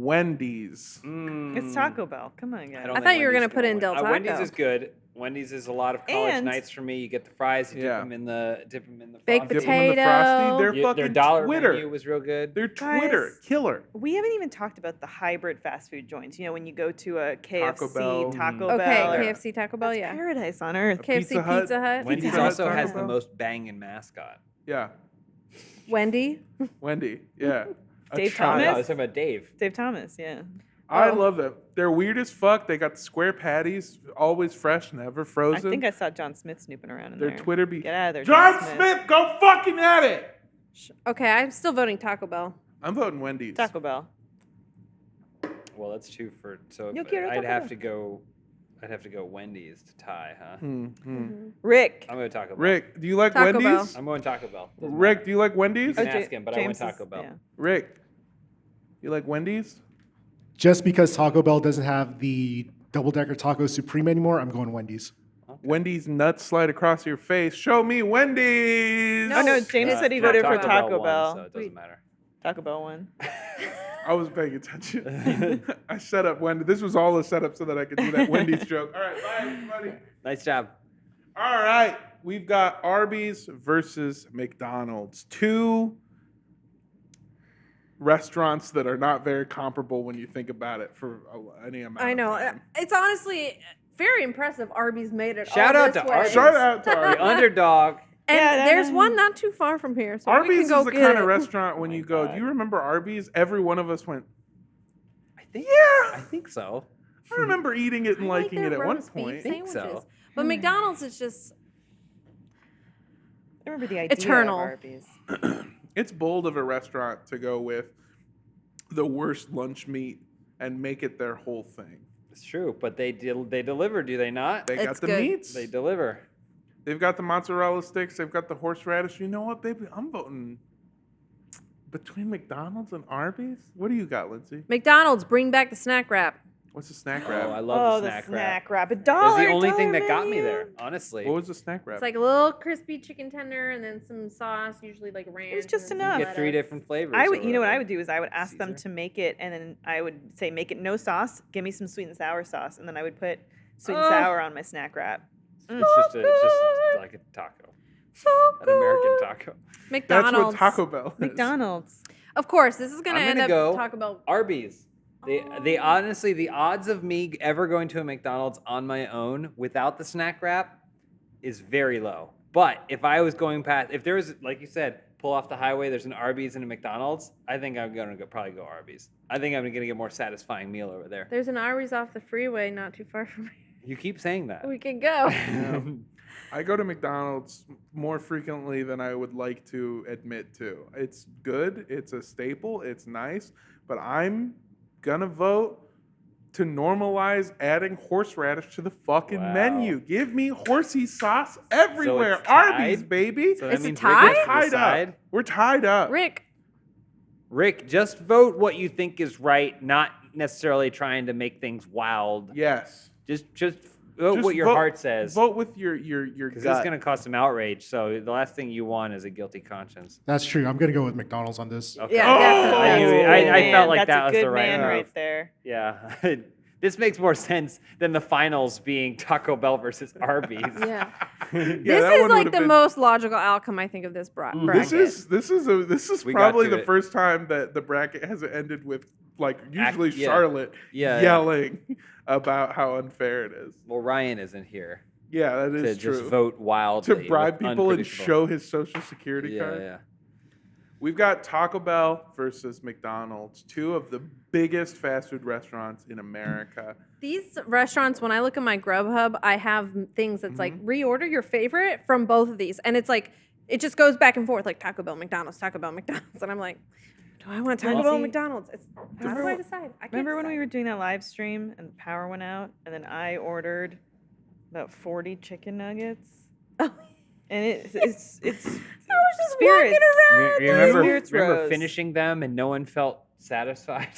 A: Wendy's.
B: It's Taco Bell. Come on, guys.
C: don't
D: I
C: think
D: thought you were
C: Wendy's
D: gonna put in
C: win.
D: Del Taco.
C: Wendy's is good. Wendy's is a lot of college
B: And-
C: nights for me. You get the fries, you
A: Yeah.
C: dip them in the
D: Baked
C: frosty.
A: Dip 'em in the Frosty.
D: potato.
A: Their
C: Their
A: fucking
C: dollar
A: Twitter.
C: menu was real good.
A: Their Twitter
B: Guys.
A: killer.
B: We haven't even talked about the hybrid fast food joints. You know, when you go to a KFC,
A: Bell.
B: Taco
D: Okay,
B: Bell. or-
D: KFC, Taco Bell,
B: That's
D: yeah.
B: paradise on earth.
D: KFC,
A: Pizza Hut.
D: Pizza Hut.
C: Wendy's
A: Hut,
C: also
A: Taco
C: has the
A: Bell.
C: most banging mascot.
A: Yeah.
D: Wendy.
A: Wendy. Yeah. A
B: Dave
A: child.
C: No, I
B: Thomas?
C: was talking about Dave.
B: Dave Thomas, yeah.
A: I
D: Oh.
A: love them. They're weird as fuck. They got the square patties, always fresh, never frozen.
B: I think I saw John Smith snooping around in
A: Their
B: there.
A: Twitter be
B: Get out of there,
A: John Smith, go fucking at it.
D: Okay, I'm still voting Taco Bell.
A: I'm voting Wendy's.
B: Taco Bell.
C: Well, that's two for. So
B: Yo
C: if
B: quiero
C: I'd
B: Taco
C: have
B: Bell.
C: to go. I'd have to go Wendy's to tie, huh?
B: Rick.
C: I'm going Taco Bell.
A: Rick, do you like
D: Taco
A: Wendy's?
C: I'm going Taco Bell. Doesn't
A: Rick,
C: matter.
A: do you like Wendy's?
C: You can
B: Ja-
C: ask him, but I went
B: James
C: Taco
B: is-
C: Bell.
B: yeah.
A: Rick, you like Wendy's?
E: Just because Taco Bell doesn't have the double-decker taco supreme anymore, I'm going Wendy's.
A: Wendy's nuts slide across your face. Show me Wendy's.
B: Oh, no, James said he voted for Taco
C: won,
B: Bell.
C: so it doesn't matter.
B: Taco Bell one.
A: I was paying attention. I set up Wendy's. This was all a setup so that I could do that Wendy's joke. All right, bye everybody.
C: Nice job.
A: All right, we've got Arby's versus McDonald's. Two restaurants that are not very comparable when you think about it for any amount
D: I
A: of
D: know.
A: time.
D: It's honestly very impressive Arby's made it
C: Shout
D: all
C: out
D: this
C: to
D: way.
C: Arby's.
A: Shout out to
C: The
A: Arby's.
C: underdog.
D: And
B: Yeah,
D: there's
B: that-
D: one not too far from here, so we
A: Arby's
D: can go
A: is the
D: get
A: kind
D: it.
A: of restaurant when
C: Oh
A: you
C: my
A: go,
C: God.
A: do you remember Arby's? Every one of us went,
C: I think.
A: yeah.
C: I think so.
A: I remember eating it and
D: I like
A: liking
D: their
A: it at one
D: roast beef
A: point.
C: think so.
D: sandwiches. But McDonald's is just
B: I remember the idea
D: Eternal.
B: of Arby's.
A: It's bold of a restaurant to go with the worst lunch meat and make it their whole thing.
C: It's true, but they deliver, do they not?
A: They got
D: It's
A: the
D: good.
A: meats.
C: They deliver.
A: They've got the mozzarella sticks. They've got the horseradish. You know what, baby? I'm voting between McDonald's and Arby's. What do you got, Lindsay?
D: McDonald's. Bring back the snack wrap.
A: What's the snack
C: Oh,
A: wrap?
C: I
B: Oh,
C: love
B: the
C: the snack wrap.
B: snack wrap.
C: It was
B: $1.
C: the only thing
B: $1
C: that got me
B: menu.
C: there, honestly.
A: What was the snack wrap?
D: It's like a little crispy chicken tender and then some sauce, usually like ranch.
B: was just
D: and then some
B: enough.
C: You get three
D: lettuce.
C: different flavors.
B: I
C: or
B: would, you know what I
C: whatever.
B: would do is I would ask them
C: Caesar.
B: to make it, and then I would say make it no sauce. Give me some sweet and sour sauce, and then I would put sweet and sour on my snack wrap.
C: It's just like a taco, an American taco.
A: That's
D: McDonald's.
A: what Taco Bell is.
B: McDonald's.
D: Of course, this is gonna
C: I'm
D: end
C: gonna
D: up
C: go
D: Taco Bell.
C: Arby's. They honestly, the odds of me ever going to a McDonald's on my own without the snack wrap is very low. But if I was going past, if there was, like you said, pull off the highway, there's an Arby's and a McDonald's, I think I'm gonna probably go Arby's. I think I'm gonna get a more satisfying meal over there.
D: There's an Arby's off the freeway, not too far from here.
C: You keep saying that.
D: We can go.
A: I go to McDonald's more frequently than I would like to admit to. It's good. It's a staple. It's nice. But I'm going to vote to normalize adding horseradish to the fucking
C: Wow.
A: menu. Give me horsey sauce everywhere.
C: it's
A: Arby's,
C: tied?
A: baby.
C: So that
D: It's a
C: means
D: tie?
C: Rick gets to
A: tied
C: decide.
A: up. We're tied up.
D: Rick,
C: Just vote what you think is right, not necessarily trying to make things wild.
A: Yes.
C: Just vote
A: Just
C: what your
A: vote-
C: heart says.
A: Vote with your
C: Because
A: gut.
C: it's going to cause some outrage. So the last thing you want is a guilty conscience.
E: That's true. I'm going to go with McDonald's on this.
C: Okay.
D: Yeah,
A: Oh!
D: definitely.
C: I, knew it.
B: That's a good
C: I
B: man.
C: felt like
B: That's
C: that
B: a
C: was
B: good
C: the right
B: man
C: move.
B: right there.
C: Yeah. This makes more sense than the finals being Taco Bell versus Arby's.
D: yeah.
A: Yeah,
D: This
A: that
D: is
A: one
D: like
A: would've
D: the
A: been-
D: most logical outcome I think of this bracket.
A: This is
C: We got
A: probably
C: to
A: the
C: it.
A: first time that the bracket has ended with like usually
C: yeah.
A: Charlotte
C: Yeah, yeah.
A: yelling about how unfair it is.
C: Well, Ryan isn't here
A: Yeah, that
C: to
A: is
C: just
A: true.
C: vote wildly.
A: To bribe
C: with
A: people and
C: unpredictable-
A: show his social security
C: Yeah,
A: card.
C: yeah.
A: We've got Taco Bell versus McDonald's, two of the biggest fast food restaurants in America.
D: These restaurants, when I look at my Grubhub, I have things that's like
A: Mm-hmm.
D: reorder your favorite from both of these, and it's like it just goes back and forth, like Taco Bell, McDonald's, Taco Bell, McDonald's, and I'm like, do I want Taco Bell,
B: Lindsay,
D: McDonald's? How do I decide? I can't
B: Remember when
D: decide.
B: we were doing that live stream and the power went out, and then I ordered about 40 chicken nuggets,
D: Oh,
B: and it's
D: I was just
B: spirits.
D: walking around.
C: Remember,
B: Spirits
C: remember
B: rose.
C: finishing them and no one felt satisfied?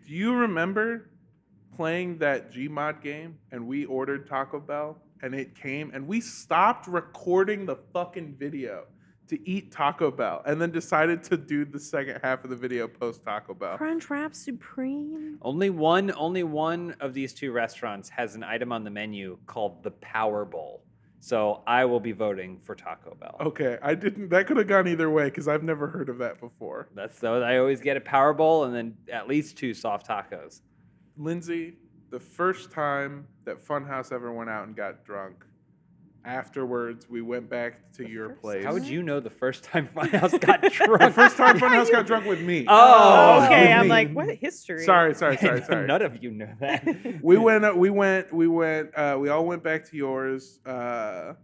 A: Do you remember playing that Gmod game and we ordered Taco Bell and it came and we stopped recording the fucking video to eat Taco Bell, and then decided to do the second half of the video post Taco Bell.
D: Crunchwrap Supreme.
C: Only one of these two restaurants has an item on the menu called the Power Bowl. So I will be voting for Taco Bell.
A: Okay, I didn't. That could have gone either way because I've never heard of that before.
C: That's so I always get a Power Bowl and then at least 2 soft tacos.
A: Lindsay, the first time that Funhaus ever went out and got drunk, afterwards we went back to your place.
C: How would you know the first time Funhaus got drunk?
A: The first time Funhaus got drunk with me.
C: Oh,
B: okay.
A: with
B: I'm
A: me.
B: like, what history?
A: Sorry.
C: None of you know that.
A: We all went back to yours at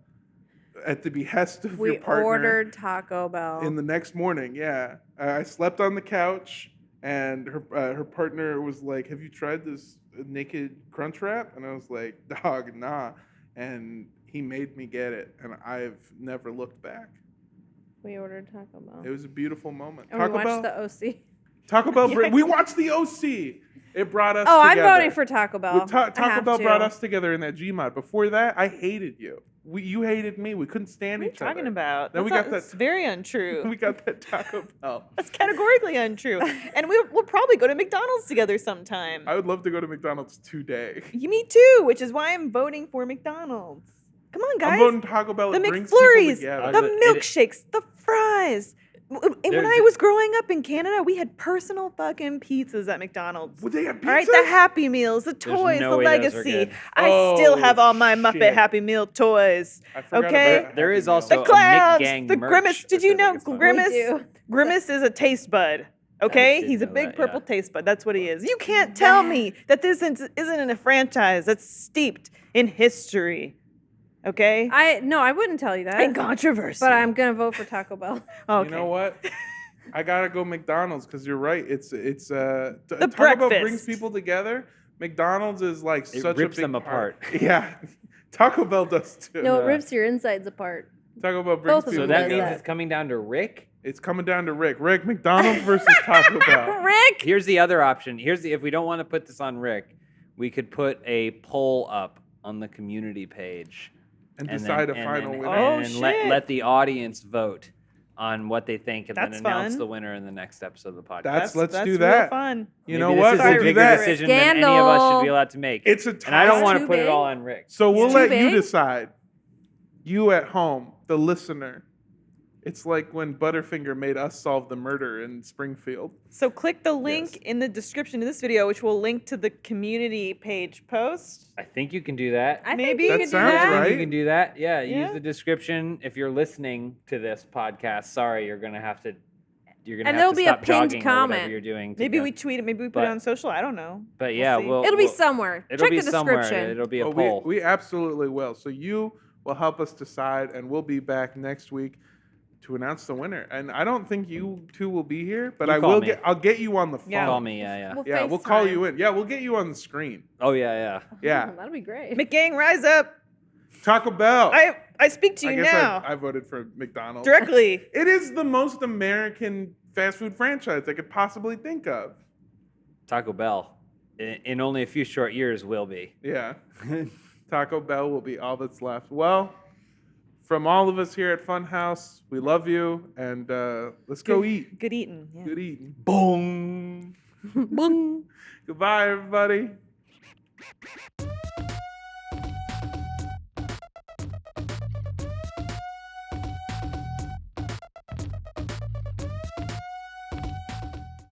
A: the behest of
D: We
A: your partner.
D: ordered Taco Bell.
A: In the next morning, yeah. I slept on the couch, and her partner was like, "Have you tried this naked crunch wrap?" And I was like, "Dog, nah." And he made me get it, and I've never looked back.
D: We ordered Taco Bell.
A: It was a beautiful moment.
D: And we watched the OC.
A: Taco Bell. We watched the OC. It brought us
D: Oh,
A: together.
D: I'm voting for Taco Bell.
A: Taco Bell brought us together in that Gmod. Before that, I hated you. You hated me. We couldn't stand
B: What are you
A: each other.
B: talking about?
A: Then we
B: That's
A: got
B: that's
A: that-
B: very untrue.
A: We got that Taco Bell.
B: That's categorically untrue. And we'll probably go to McDonald's together sometime.
A: I would love to go to McDonald's today.
B: Me too, which is why I'm voting for McDonald's. Come on, guys.
A: I'm voting Taco Bell.
B: The
A: It brings people
B: McFlurries,
A: together.
B: the
C: It-
B: milkshakes, the fries. When I was growing up in Canada, we had personal fucking pizzas at McDonald's.
A: Would they have pizzas?
B: All right, the Happy Meals, the
C: There's
B: toys,
C: no
B: the
C: way those are
B: legacy.
C: good.
B: I still have all my
A: Oh,
B: Muppet
A: shit.
B: Happy Meal toys.
A: I forgot
B: Okay?
A: about
C: There is
A: Happy
C: also
A: Meal.
B: The clouds,
C: McGang
B: the
C: merch,
B: Grimace. Did
A: which
B: you
A: I
B: know
A: think is fun.
B: Grimace?
D: We do.
B: Grimace is a taste bud. Okay,
C: did
B: he's a
C: know
B: big
C: that,
B: purple
C: yeah.
B: taste bud. That's what he is. You can't tell me that this isn't in a franchise that's steeped in history. Okay,
D: I wouldn't tell you that.
B: and controversy.
D: But I'm gonna vote for Taco Bell.
B: Okay.
A: You know what? I gotta go McDonald's because you're right. It's Taco Bell
B: breakfast.
A: brings people together. McDonald's is like
C: It
A: such
C: rips
A: a big
C: them
A: part.
C: apart.
A: Yeah, Taco Bell does too.
D: No, it rips your insides apart.
A: Taco Bell brings
D: Both of
A: people
C: So
D: them
C: that
D: does
C: means
A: together.
D: that.
C: it's coming down to Rick.
A: It's coming down to Rick. Rick, McDonald's versus Taco Bell.
D: Rick.
C: Here's the other option. If we don't want to put this on Rick, we could put a poll up on the community page
A: And
C: then-
A: decide a
C: and
A: final
C: then-
A: winner.
B: Oh,
C: and
B: shit.
C: let the audience vote on what they think, and
B: That's
C: then announce
B: fun.
C: the winner in the next episode of the podcast.
A: Let's do
B: real
A: that.
B: fun.
A: You
C: Maybe
A: know
C: this
A: what?
C: is
A: We'll
C: a
A: do
C: bigger
A: that.
C: decision than any of us should be
D: Scandal.
C: allowed to make.
A: It's a
C: and I don't
A: tie.
C: want
D: Too
C: to put it
D: big.
C: all on Rick.
A: So we'll
D: Too
A: let you
D: big?
A: decide. You at home, the listener. It's like when Butterfinger made us solve the murder in Springfield.
B: So click the link
A: Yes.
B: in the description of this video, which will link to the community page post.
C: I think you can do that.
D: I
B: Maybe
D: think
A: That
D: you could
A: sounds
D: do that.
C: I think
A: right.
C: You can do that. Yeah,
B: Yeah.
C: use the description. If you're listening to this podcast, sorry, you're gonna have to. You're gonna
D: And
C: have
D: there'll
C: to
D: be a
C: stop
D: pinned
C: jogging or whatever
D: comment.
C: you're doing. to
B: Maybe
C: go.
B: we tweet it. Maybe we put it
C: But-
B: on social. I don't know.
C: But yeah,
B: see.
C: we'll.
D: It'll be
C: we'll-
D: somewhere.
C: It'll
D: Check
C: be
D: the
C: somewhere.
D: description.
C: It'll be a
A: Oh,
C: poll.
A: we absolutely will. So you will help us decide, and we'll be back next week to announce the winner. And I don't think you two will be here, but
C: You
A: I
C: call
A: will
C: me.
A: I'll get you on the phone.
B: Yeah.
C: Call me. Yeah.
A: Yeah, we'll call
D: FaceTime.
A: you in. Yeah, we'll get you on the screen.
C: Oh yeah.
A: Yeah.
D: That'll be great.
B: McGang, rise up.
A: Taco Bell.
B: I speak to
A: I
B: you
A: guess
B: now
A: I voted for McDonald's.
B: directly.
A: It is the most American fast food franchise I could possibly think of.
C: Taco Bell, in only a few short years, will be.
A: Yeah. Taco Bell will be all that's left. Well, from all of us here at Funhaus, we love you, and let's go eat.
B: Good eating. Yeah.
A: Good eating. Boom.
B: Boom.
A: Goodbye, everybody.